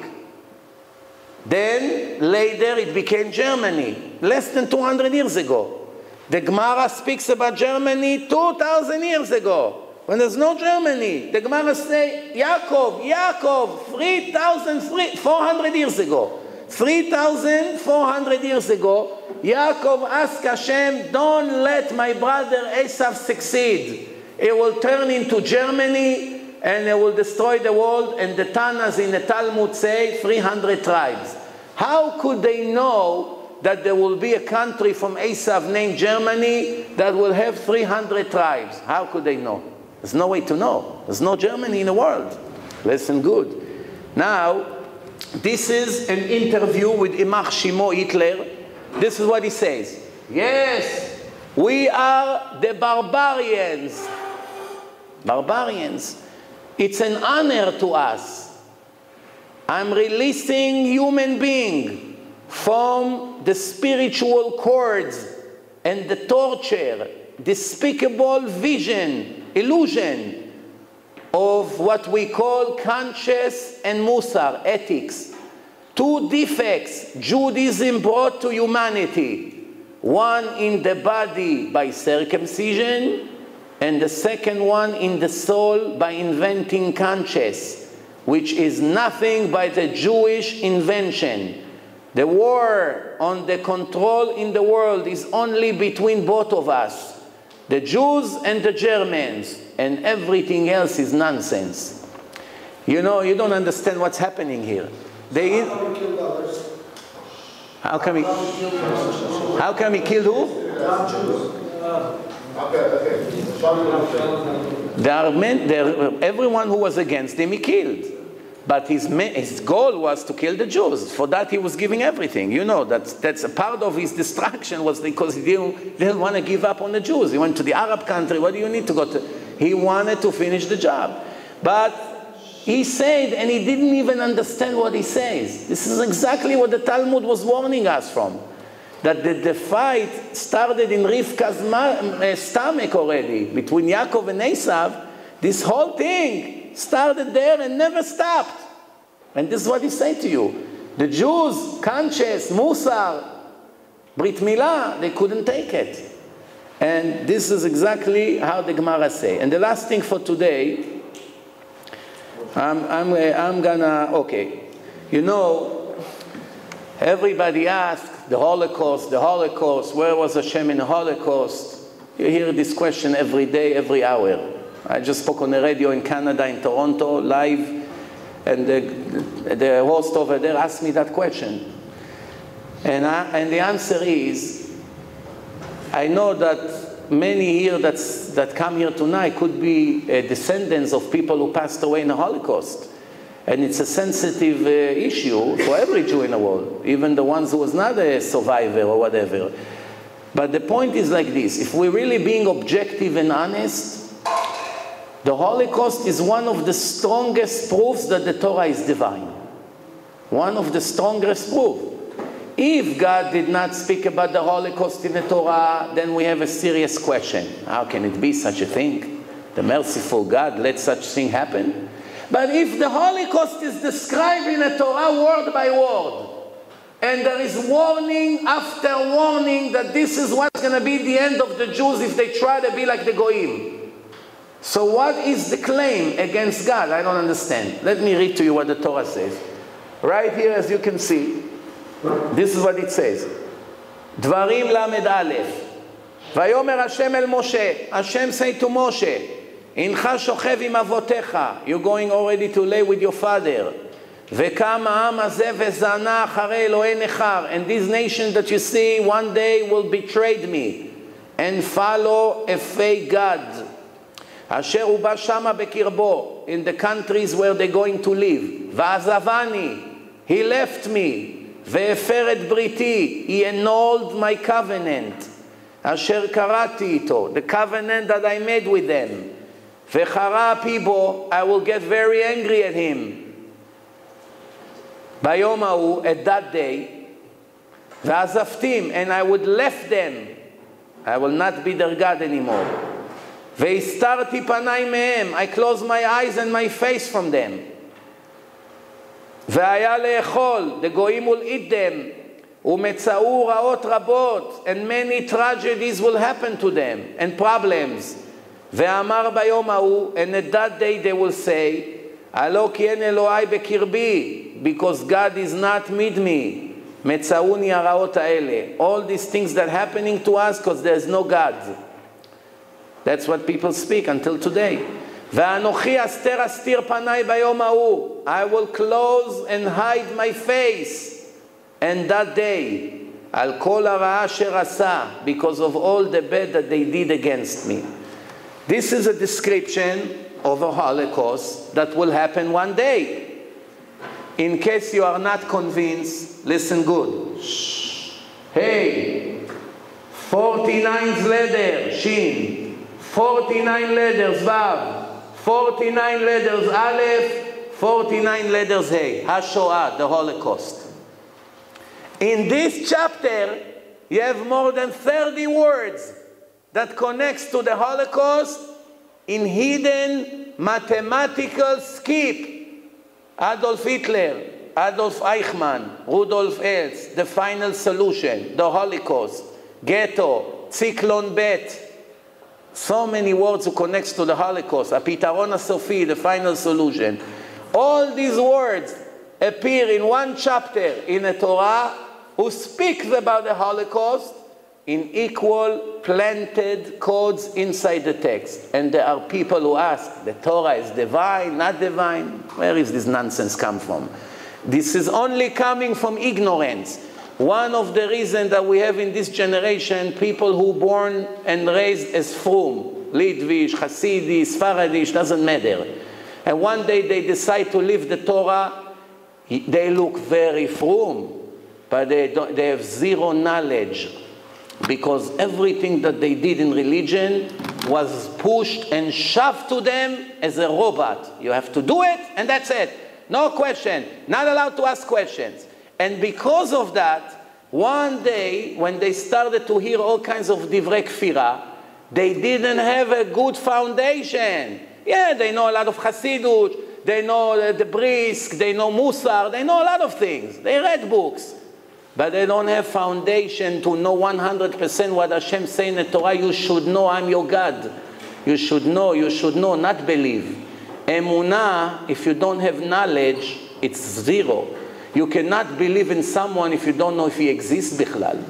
Then later it became Germany, less than 200 years ago. The Gemara speaks about Germany 2,000 years ago. When there's no Germany, the Gemara say, Yaakov, 3,400 years ago. 3,400 years ago, Yaakov asked Hashem, don't let my brother Esau succeed. It will turn into Germany and it will destroy the world. And the Tanas in the Talmud say 300 tribes. How could they know that there will be a country from Esau named Germany that will have 300 tribes? How could they know? There's no way to know. There's no Germany in the world. Listen good. Now, this is an interview with Imach Shimo Hitler. This is what he says. Yes, we are the barbarians. Barbarians. It's an honor to us. I'm releasing human being from the spiritual cords and the torture, despicable vision, illusion of what we call conscience and musar, ethics. Two defects Judaism brought to humanity. One in the body by circumcision, and the second one in the soul by inventing conscience, which is nothing but the Jewish invention. The war on the control in the world is only between both of us, the Jews and the Germans, and everything else is nonsense. You know, you don't understand what's happening here. How come he killed who? Everyone who was against him, he killed. But his goal was to kill the Jews. For that he was giving everything. You know, that's a part of his distraction was because he didn't want to give up on the Jews. He went to the Arab country. What do you need to go to? He wanted to finish the job. But he said, and he didn't even understand what he says. This is exactly what the Talmud was warning us from. That the fight started in Rivka's stomach already, between Yaakov and Esav. This whole thing started there and never stopped. And this is what he said to you. The Jews, conscience, Musar, Brit Milah, they couldn't take it. And this is exactly how the Gemara say. And the last thing for today, I'm gonna, okay. You know, everybody asks, the Holocaust, where was Hashem in the Holocaust? You hear this question every day, every hour. I just spoke on the radio in Canada, in Toronto, live, and the host over there asked me that question. And the answer is, I know that many here that come here tonight could be descendants of people who passed away in the Holocaust. And it's a sensitive issue for every Jew in the world, even the ones who was not a survivor or whatever. But the point is like this, if we're really being objective and honest, the Holocaust is one of the strongest proofs that the Torah is divine. One of the strongest proofs. If God did not speak about the Holocaust in the Torah, then we have a serious question. How can it be such a thing? The merciful God let such thing happen? But if the Holocaust is described in the Torah word by word, and there is warning after warning that this is what's going to be the end of the Jews if they try to be like the Goyim. So what is the claim against God? I don't understand. Let me read to you what the Torah says. Right here, as you can see, this is what it says. Dvarim lamed aleph. Vayomer Hashem el Moshe. Hashem say to Moshe, Incha shochev im avotecha. You're going already to lay with your father. וקם העם הזה וזנה אחרי אלוהי נכר. And these nations that you see one day will betray me and follow a fake God. אשר הוא בא שמה בקרבו, in the countries where they're going to live. ועזבני, he left me. והפר את בריתי, he annulled my covenant. אשר קראתי איתו, the covenant that I made with them. וחרה אפי בו, I will get very angry at him. ביום ההוא, at that day, ועזבתים, and I would left them. I will not be their God anymore. והסתרתי פניי מהם, I closed my eyes and my face from them. והיה לאכול, the goyim will eat them, ומצאו רעות רבות, and many tragedies will happen to them, and problems. ואמר ביום ההוא, and at that day they will say, הלא כי אין אלוהי בקרבי, because God is not with me. מצאוני הרעות האלה. All these things that are happening to us because there's no God. That's what people speak until today. ואנוכי אסתיר פניי ביום ההוא. I will close and hide my face. And that day, על כל הרעה אשר עשה, because of all the bad that they did against me. This is a description of a Holocaust that will happen one day. In case you are not convinced, listen good. Shh. Hey, 49 letters, Shin, 49 letters, Vav, 49 letters, Aleph, 49 letters, Hey, HaShoah, the Holocaust. In this chapter, you have more than 30 words that connects to the Holocaust in hidden mathematical skip. Adolf Hitler, Adolf Eichmann, Rudolf Hess, the final solution, the Holocaust, ghetto, Zyklon Bet. So many words who connects to the Holocaust. הפתרון הסופי, the final solution. All these words appear in one chapter in the Torah who speaks about the Holocaust in equal planted codes inside the text. And there are people who ask, the Torah is divine, not divine? Where is this nonsense come from? This is only coming from ignorance. One of the reasons that we have in this generation people who born and raised as frum, Litvish, Hasidish, Sfaradish, doesn't matter. And one day they decide to leave the Torah, they look very frum, but they have zero knowledge. Because everything that they did in religion was pushed and shoved to them as a robot. You have to do it, and that's it. No question. Not allowed to ask questions. And because of that, one day, when they started to hear all kinds of divrei kfira, they didn't have a good foundation. Yeah, they know a lot of Hasidut, they know the Brisk, they know Musar, they know a lot of things. They read books. But they don't have foundation to know 100% what Hashem says in the Torah. You should know I'm your God. You should know, not believe. Emunah, if you don't have knowledge, it's zero. You cannot believe in someone if you don't know if he exists bichlal.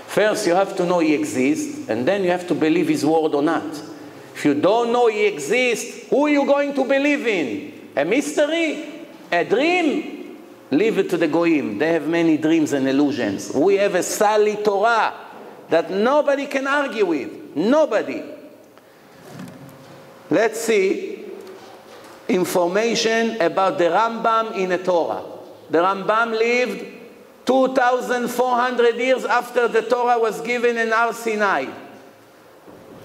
First, you have to know he exists, and then you have to believe his word or not. If you don't know he exists, who are you going to believe in? A mystery? A dream? Leave it to the goyim. They have many dreams and illusions. We have a Sali Torah that nobody can argue with. Nobody. Let's see information about the Rambam in the Torah. The Rambam lived 2,400 years after the Torah was given in Har Sinai.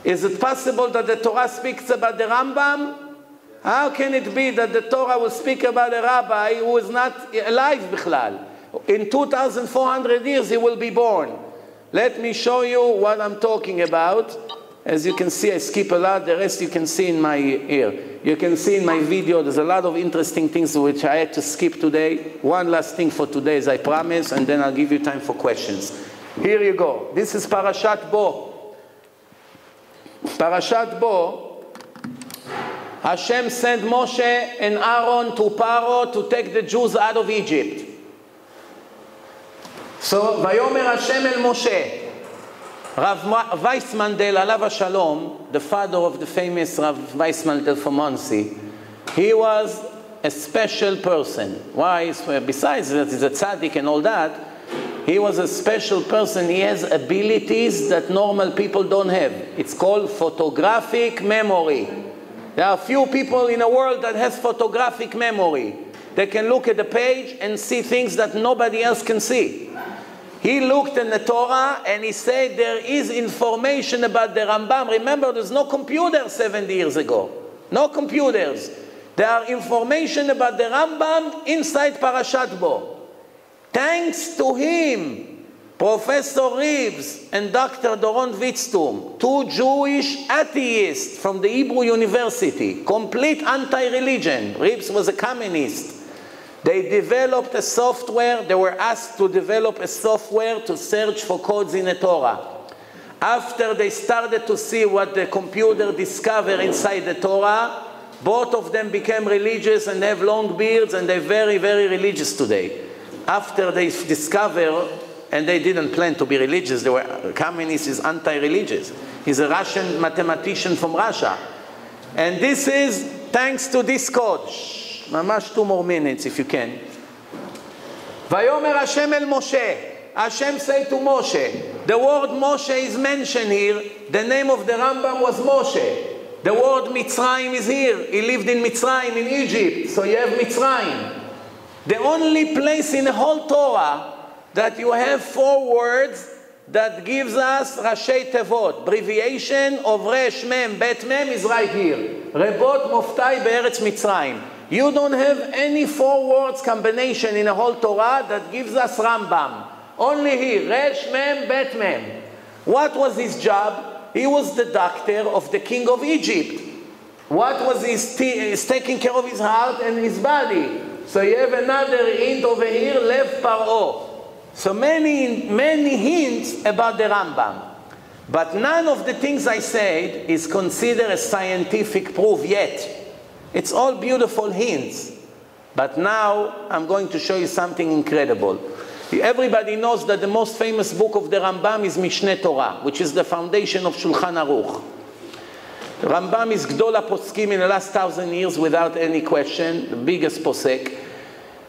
Is it possible that the Torah speaks about the Rambam? How can it be that the Torah will speak about a rabbi who is not alive bichlal? In 2,400 years he will be born. Let me show you what I'm talking about. As you can see, I skip a lot. The rest you can see in my ear. You can see in my video, there's a lot of interesting things which I had to skip today. One last thing for today, as I promise, and then I'll give you time for questions. Here you go. This is Parashat Bo. Parashat Bo. Hashem sent Moshe and Aaron to Paro to take the Jews out of Egypt. So, Vayomer Hashem el Moshe. Rav Weissmandel, Alav Shalom, the father of the famous Rav Weissmandel from Monsey, he was a special person. Why? Besides that he's a tzaddik and all that, he was a special person. He has abilities that normal people don't have. It's called photographic memory. There are few people in the world that has photographic memory. They can look at the page and see things that nobody else can see. He looked in the Torah and he said there is information about the Rambam. Remember, there's no computer 70 years ago. No computers. There are information about the Rambam inside Parashat Bo. Thanks to him, Professor Reeves and Dr. Doron Witztum, two Jewish atheists from the Hebrew University, complete anti-religion. Reeves was a communist. They developed a software. They were asked to develop a software to search for codes in the Torah. After they started to see what the computer discovered inside the Torah, both of them became religious and have long beards, and they're very, very religious today. After they discover, and they didn't plan to be religious, they were communists, is anti-religious. He's a Russian mathematician from Russia. And this is thanks to this code. Mamash 2 more minutes if you can. Vayomer Hashem el Moshe. Hashem say to Moshe. The word Moshe is mentioned here. The name of the Rambam was Moshe. The word Mitzrayim is here. He lived in Mitzrayim, in Egypt. So you have Mitzrayim. The only place in the whole Torah that you have 4 words that gives us Rashi Tevot. Abbreviation of Resh Mem Bet Mem is right here. Rebot Moftai Be'eretz Mitzrayim. You don't have any 4 words combination in the whole Torah that gives us Rambam. Only here, Resh Mem Bet Mem. What was his job? He was the doctor of the king of Egypt. What was his taking care of his heart and his body? So you have another hint over here, Lev Paro. So many hints about the Rambam. But none of the things I said is considered a scientific proof yet. It's all beautiful hints. But now I'm going to show you something incredible. Everybody knows that the most famous book of the Rambam is Mishneh Torah, which is the foundation of Shulchan Aruch. Rambam is Gdol HaPoskim in the last 1,000 years without any question, the biggest posek.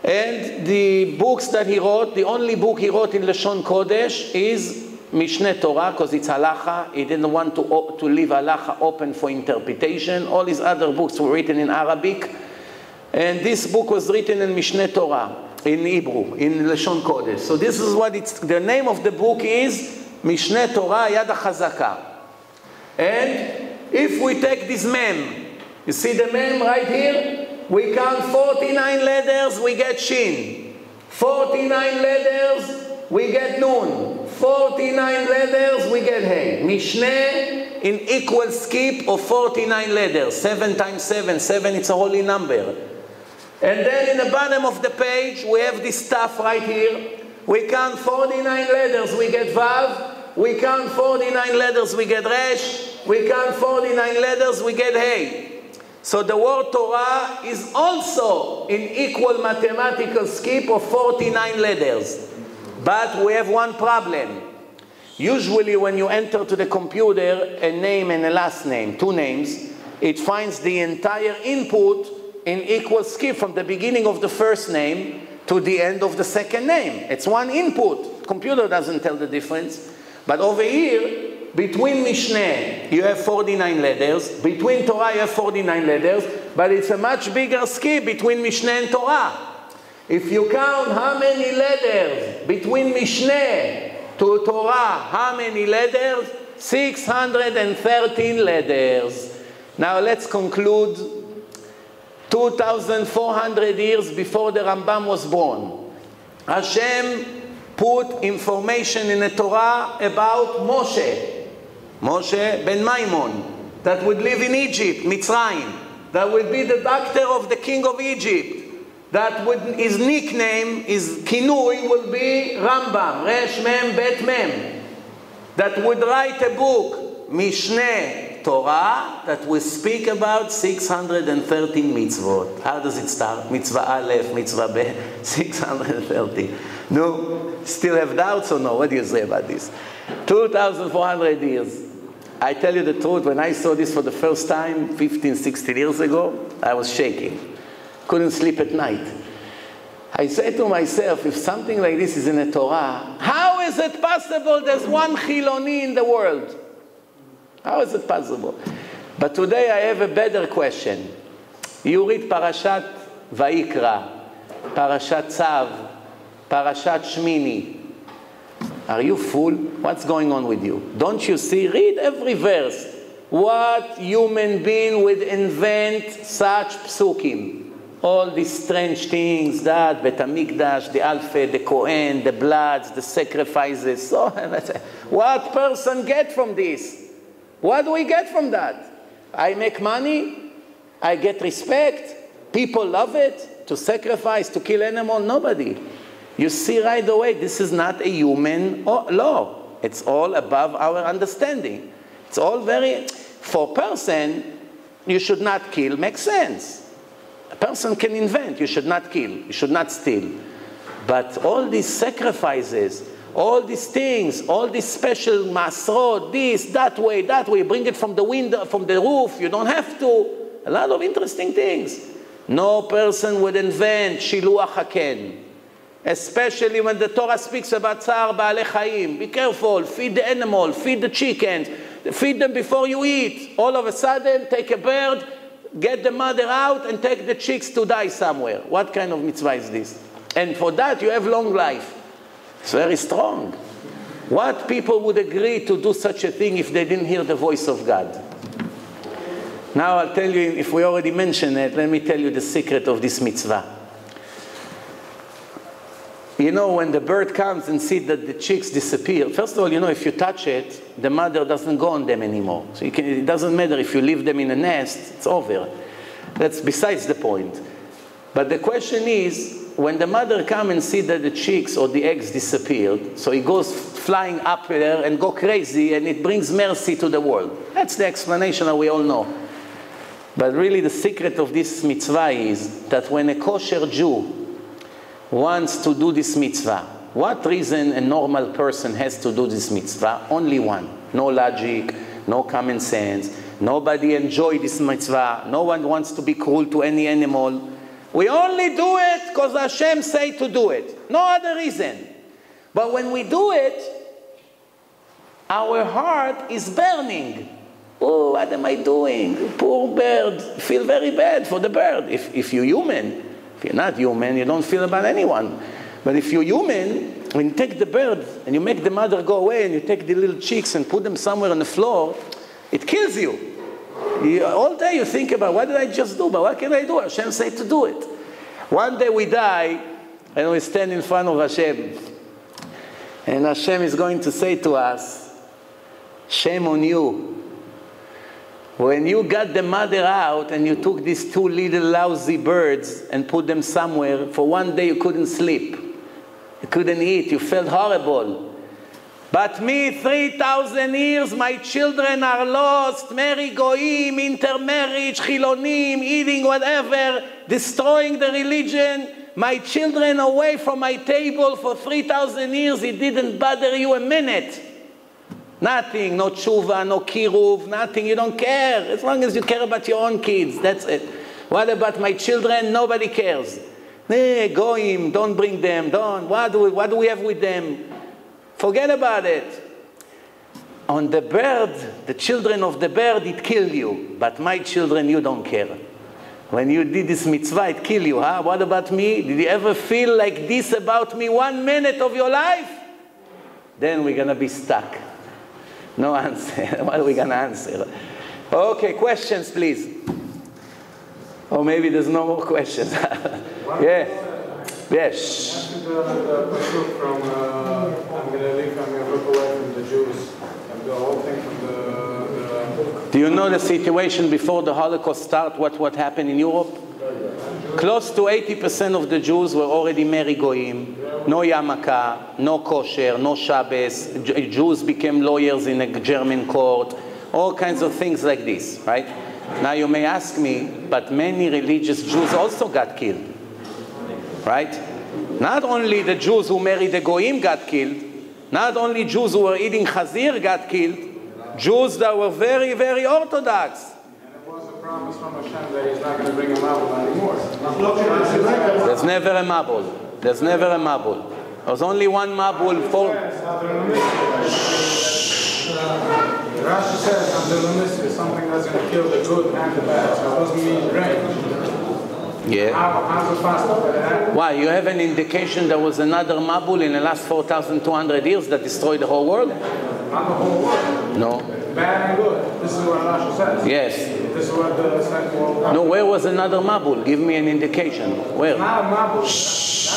And the books that he wrote, the only book he wrote in Lashon Kodesh is Mishneh Torah, because it's halacha. He didn't want to leave halacha open for interpretation. All his other books were written in Arabic. And this book was written in Mishneh Torah, in Hebrew, in Lashon Kodesh. So this is what the name of the book is, Mishneh Torah Yad HaChazaka. And if we take this mem, you see the mem right here? We count 49 letters, we get shin. 49 letters, we get nun. 49 letters, we get hey. Mishneh in equal skip of 49 letters. 7 times 7, 7, it's a holy number. And then in the bottom of the page, we have this stuff right here. We count 49 letters, we get vav. We count 49 letters, we get resh. We count 49 letters, we get hey. So the word Torah is also in equal mathematical skip of 49 letters. But we have one problem. Usually when you enter to the computer a name and a last name, 2 names, it finds the entire input in equal skip from the beginning of the first name to the end of the second name. It's one input. Computer doesn't tell the difference. But over here, between Mishneh, you have 49 letters. Between Torah, you have 49 letters. But it's a much bigger skip between Mishneh and Torah. If you count how many letters between Mishneh to Torah, how many letters? 613 letters. Now let's conclude. 2,400 years before the Rambam was born, Hashem put information in the Torah about Moshe ben Maimon, that would live in Egypt, Mitzrayim, that would be the doctor of the king of Egypt, that would, his nickname, his kinui will be Rambam, Resh Mem Bet Mem, that would write a book, Mishneh Torah, that will speak about 613 mitzvot. How does it start? Mitzvah Aleph, Mitzvah Be, 630. No, still have doubts or no? What do you say about this? 2,400 years. I tell you the truth, when I saw this for the first time, 15, 16 years ago, I was shaking. couldn't sleep at night. I said to myself, if something like this is in the Torah, how is it possible there's one Chiloni in the world? How is it possible? But today I have a better question. You read Parashat Vayikra, Parashat Tzav, Parashat Shmini. Are you fool? What's going on with you? Don't you see? Read every verse. What human being would invent such psukim? All these strange things, that, Bet HaMikdash, the Alpha, the Kohen, the bloods, the sacrifices. So, what person get from this? What do we get from that? I make money, I get respect, people love it, to sacrifice, to kill animal, nobody. You see right away, this is not a human law. It's all above our understanding. It's all very, for a person, you should not kill, makes sense. A person can invent, you should not kill, you should not steal. But all these sacrifices, all these things, all these special masrot, this, that way, bring it from the window, from the roof, you don't have to. A lot of interesting things. No person would invent shiluach haken. Especially when the Torah speaks about tzar ba'alei chayim. Be careful, feed the animal, feed the chickens, feed them before you eat. All of a sudden, take a bird, get the mother out, and take the chicks to die somewhere. What kind of mitzvah is this? And for that, you have long life. It's very strong. What people would agree to do such a thing if they didn't hear the voice of God? Now I'll tell you, if we already mentioned it, let me tell you the secret of this mitzvah. You know, when the bird comes and sees that the chicks disappear, first of all, you know, if you touch it, the mother doesn't go on them anymore. So it doesn't matter if you leave them in a nest, it's over. That's besides the point. But the question is, when the mother comes and sees that the chicks or the eggs disappeared, so he goes flying up there and go crazy, and it brings mercy to the world. That's the explanation that we all know. But really the secret of this mitzvah is that when a kosher Jew wants to do this mitzvah, what reason a normal person has to do this mitzvah? Only one. No logic, no common sense. Nobody enjoys this mitzvah. No one wants to be cruel to any animal. We only do it because Hashem say to do it. No other reason. But when we do it, our heart is burning. Oh, what am I doing? Poor bird. Feel very bad for the bird. If you're human, if you're not human, you don't feel about anyone. But if you're human, when you take the bird and you make the mother go away and you take the little chicks and put them somewhere on the floor, it kills you. All day you think about, what did I just do? But what can I do? Hashem said to do it. One day we die and we stand in front of Hashem. And Hashem is going to say to us, shame on you. When you got the mother out and you took these two little lousy birds and put them somewhere, for one day you couldn't sleep. You couldn't eat. You felt horrible. But me, 3,000 years, my children are lost, marry goyim, intermarriage, chilonim, eating whatever, destroying the religion. My children away from my table for 3,000 years, it didn't bother you a minute. Nothing, no tshuva, no kiruv, nothing, you don't care. As long as you care about your own kids, that's it. What about my children? Nobody cares. Hey, goyim, don't bring them, don't. What do we have with them? Forget about it. On the bird, the children of the bird, it killed you. But my children, you don't care. When you did this mitzvah, it killed you, huh? What about me? Did you ever feel like this about me 1 minute of your life? Then we're going to be stuck. No answer. What are we going to answer? Okay, questions, please. Or maybe there's no more questions. Yeah. Yes. I'm going to leave, I'm going to look away from the Jews. And the whole thing from the book. Do you know the situation before the Holocaust started, what happened in Europe? Close to 80% of the Jews were already married goyim. No yarmulke, no kosher, no Shabbos. Jews became lawyers in a German court. All kinds of things like this, right? Now you may ask me, but many religious Jews also got killed. Right? Not only the Jews who married the goyim got killed, not only Jews who were eating chazir got killed, Jews that were very, very orthodox. And it was a promise from Hashem that he's not going to bring him out anymore. There's never a mabul. There's never a mabul. There's only one mabul for... Rashi says, something that's going to kill the good and the bad. So it doesn't mean rain. Yeah. How's it possible that it happened? Why? You have an indication there was another mabul in the last 4,200 years that destroyed the whole world? Not the whole world. No. Bad and good. This is what Rashi says. Yes. This is what the second world. No, where was another mabul? Give me an indication. Where? Not a mabul.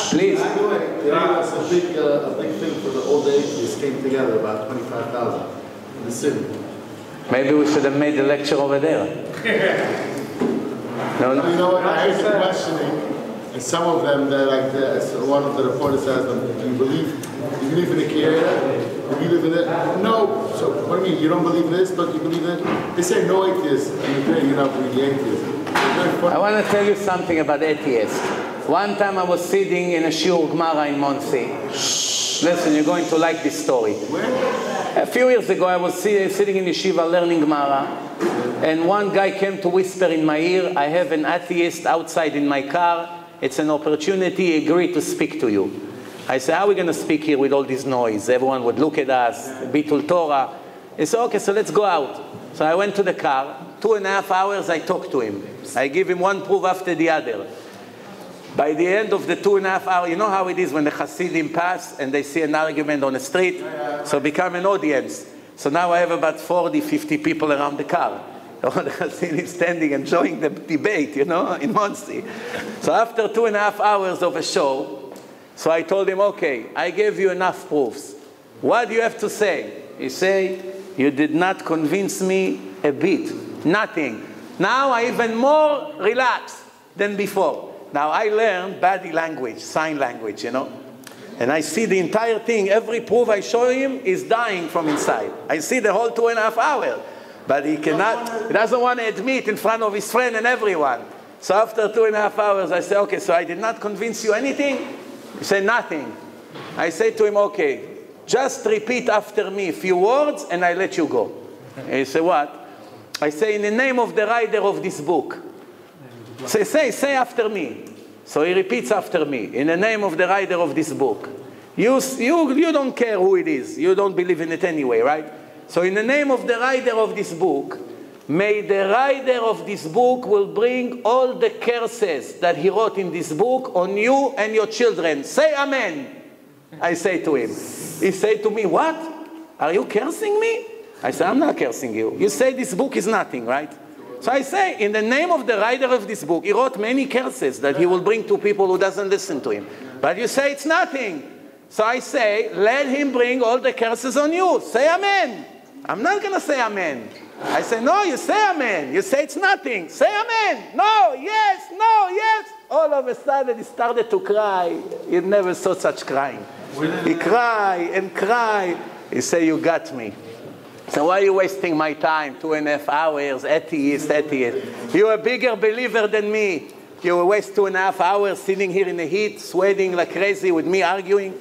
Please. Yeah, it's a big thing for the old atheists came together, about 25,000 in the city. Maybe we should have made the lecture over there. No. You know what? I heard the questioning, and some of them, they're like, one of the reporters asked them, "Do you believe in the Creator? Do you believe in it?" No. So what do you mean? You don't believe this, but you believe it? They say no atheists, and you don't believe the atheists. I want to tell you something about atheists. One time I was sitting in a shiur Gemara in Monsey. Listen, you're going to like this story. A few years ago, I was sitting in yeshiva learning Gemara, and one guy came to whisper in my ear, "I have an atheist outside in my car. It's an opportunity. He agreed to speak to you." I said, "How are we going to speak here with all this noise? Everyone would look at us, Bitul Torah." He said, "Okay, so let's go out." So I went to the car. 2.5 hours, I talked to him. I give him one proof after the other. By the end of the 2.5 hours, you know how it is when the Hasidim pass and they see an argument on the street? So become an audience. So now I have about 40, 50 people around the car. All the Hasidim standing enjoying the debate, you know, in Monsey. So after 2.5 hours of a show, so I told him, "Okay, I gave you enough proofs. What do you have to say?" He said, "You did not convince me a bit. Nothing. Now I'm even more relaxed than before." Now I learned body language, sign language, you know. And I see the entire thing. Every proof I show him is dying from inside. I see the whole 2.5 hours. But he doesn't want to admit in front of his friend and everyone. So after 2.5 hours, I say, "Okay, so I did not convince you anything?" He said, "Nothing." I say to him, "Okay, just repeat after me a few words and I let you go." He said, "What?" I say, "In the name of the writer of this book." Say after me. So he repeats after me. "In the name of the writer of this book." You don't care who it is. You don't believe in it anyway, right? So in the name of the writer of this book, may the writer of this book will bring all the curses that he wrote in this book on you and your children. Say amen. I say to him. He said to me, "What? Are you cursing me?" I said, "I'm not cursing you. You say this book is nothing, right?" So I say, in the name of the writer of this book, he wrote many curses that he will bring to people who doesn't listen to him. But you say it's nothing. So I say, let him bring all the curses on you. Say amen. I'm not going to say amen. I say, no, you say amen. You say it's nothing. Say amen. No, yes, no, yes. All of a sudden, he started to cry. He never saw such crying. He cried and cried. He said, "You got me. So why are you wasting my time? 2.5 hours, atheist. You're a bigger believer than me. You will waste 2.5 hours sitting here in the heat, sweating like crazy with me arguing."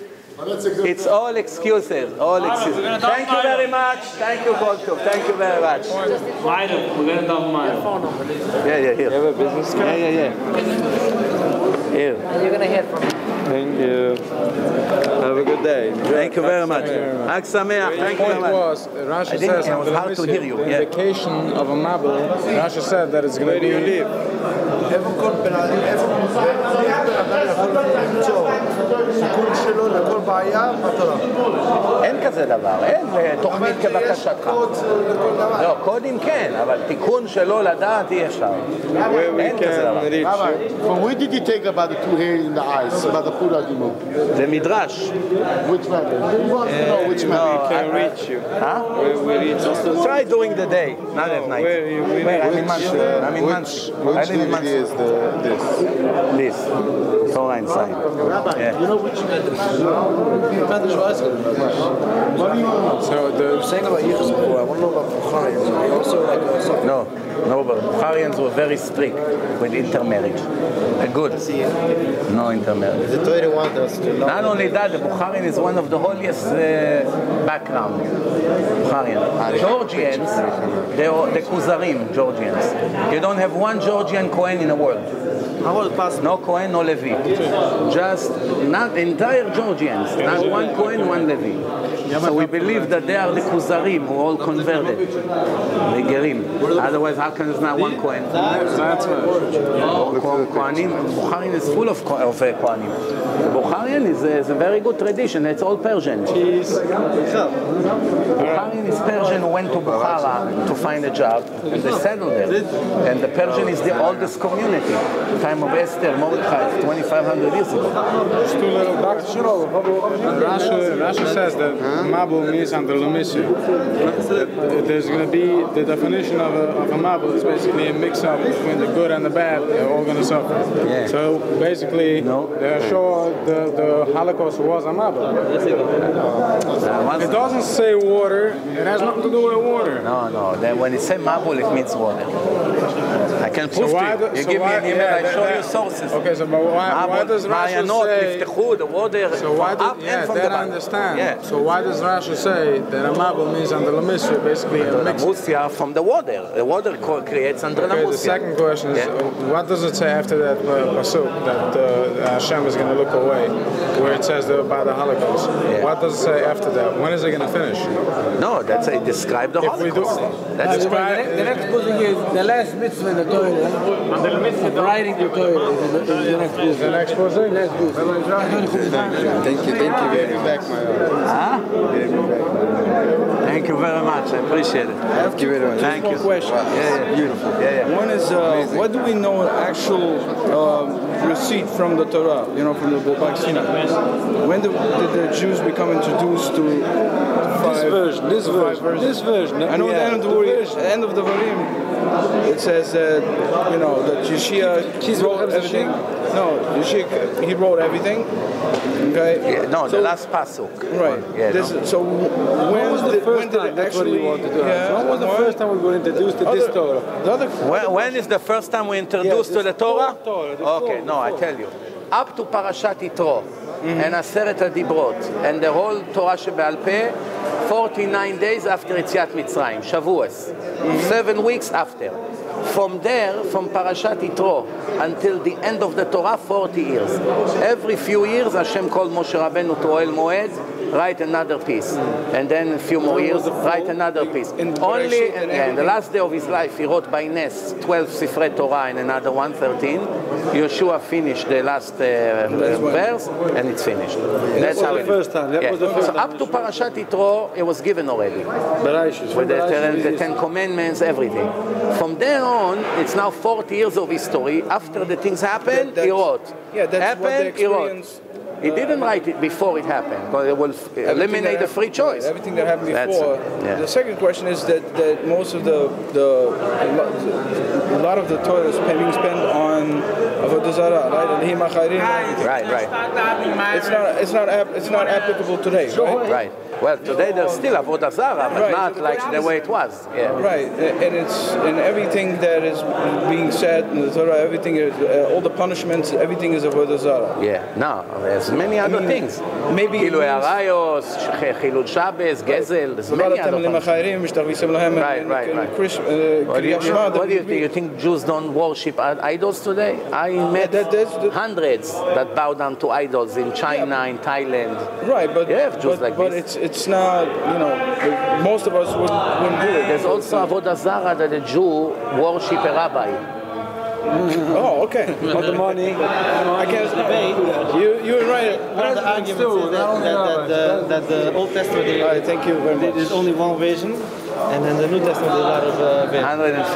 It's all excuses. All excuses. Thank you very much. Thank you, Goldtov. Thank you very much. We're going to dump mine. Yeah, here. You have a business card? Yeah. Here. And you're going to hear from me. Thank you. Have a good day. Thank you very much. Ag Sameach. Thank you very much. Rashi says, it was hard to hear you. the indication of a mabul, Rashi said that it's going to be... Where do you live? אין כזה דבר, אין תוכנית כבקשתך. לא, קודים כן, אבל תיקון שלא לדעת אי אפשר. אין כזה דבר. From where did you take about the two hairs in the eyes, about the food argument? זה מדרש. Which matter? We want to know which matter. We can reach you. Huh? We reach you. Try during the day, not at night. Where? I'm in Muncie. Which DVD is this? This. TorahAnyTime. You know which So the saying about Yosef before, I want to know about Bukharians. They also like No, but Bukharians were very strict with intermarriage. Good. No intermarriage. the Torah wants us to know. Not only that, the Bukharians Bukharin is one of the holiest background. Bukharin. Georgians, the Kuzarim, Georgians. You don't have one Georgian Kohen in the world. No Kohen, no Levi. Just not entire Georgians. Not one Kohen, one Levi. So we believe that they are the Kuzarim who all converted. The Gerim. Otherwise, how can there's not one Kohen? Kohanim. Bukharin is full of Kohanim. Bukharin is a very good tradition. It's all Persian. Bukharin is Persian who went to Bukhara to find a job, and they settled there. And the Persian is the oldest community. Time of Esther, Mordechai, 2,500 years ago. Just two little ducks. Rashi says that Mabul means under Lumisha. There's going to be the definition of a Mabul is basically a mix-up between the good and the bad. They're all going to suffer. Yeah. So basically, they're sure the Holocaust was a Mabul. It doesn't say water. It has nothing to do with water. No. Then when it says Mabul, it means water. I can prove to you. You give me an email, I show you sources. Okay, so but why does Rashi say... the water so why up and from the I understand. Yeah. So why does Rashi say that a Mabul means under Lamusya, basically a mix? Lamusya from the water. The water creates under Lamusya. The second question is, what does it say after that pasuk that Hashem is going to look away, where it says about the Holocaust? Yeah. What does it say after that? When is it going to finish? No, that's a describe the Holocaust. That's the next thing is the last mitzvah in the Torah. Of writing the Torah is the next book. The next book? Thank you very much. Thank you very much. I appreciate it. Thank you very much. Thank you. Question. Beautiful. One is, what do we know actual receipt from the Torah, from the Palestine? When did the Jews become introduced to this version? I know the end of the Varim, it says that, that Yeshua wrote everything. No, Yeshua, he wrote everything. Okay. Yeah, the last pasuk. Right. Yeah, so when was the first time? That's what you want to do. When was the first time we were introduced to this Torah? When is the first time we introduced to the Torah? Okay, I tell you. Up to Parashat Yitro and Aseret HaDibrot and the whole Torah Shebe'al Peh, 49 days after Yetziat Mitzrayim, Shavuos, 7 weeks after. From there, from Parashat Yitro until the end of the Torah, 40 years. Every few years, Hashem called Moshe Rabbeinu to Oel Moed, write another piece. And then a few more years, write another piece. Only in the last day of his life, he wrote by Nes 12 Sifrei Torah and another 13. Yeshua finished the last verse, and it's finished. That's how it is. So up to Parashat Yitro, it was given already. With the 10 Commandments, everything. From there on, it's now 40 years of history. After the things happened, he wrote. He wrote. He didn't write it before it happened, because it will eliminate the free choice. Everything that happened before. The second question is that most of a lot of the Torah is being spent on Avodah Zarah, right? Right. It's not applicable today, right? Well, today there's still Avodah Zarah, but not like the way it was. Yeah. Right, and everything that is being said in the Torah, everything is, all the punishments, everything is Avodah Zarah. Yeah. No, there's many other things. Maybe Chilui Arayos, Chilul Shabbos, Gezel. There's many other things. Right. What do you think? You think Jews don't worship idols today? I met hundreds that bow down to idols in China, in Thailand. Right, but Jews like this. It's not, most of us wouldn't do it. There's also Avodah Zarah that a Jew worship a rabbi. Oh, okay. For the money. I can't debate. You were right. One of the arguments is that the Old Testament thank you very much. There's only one version, and then the New Testament is a lot of versions. 150.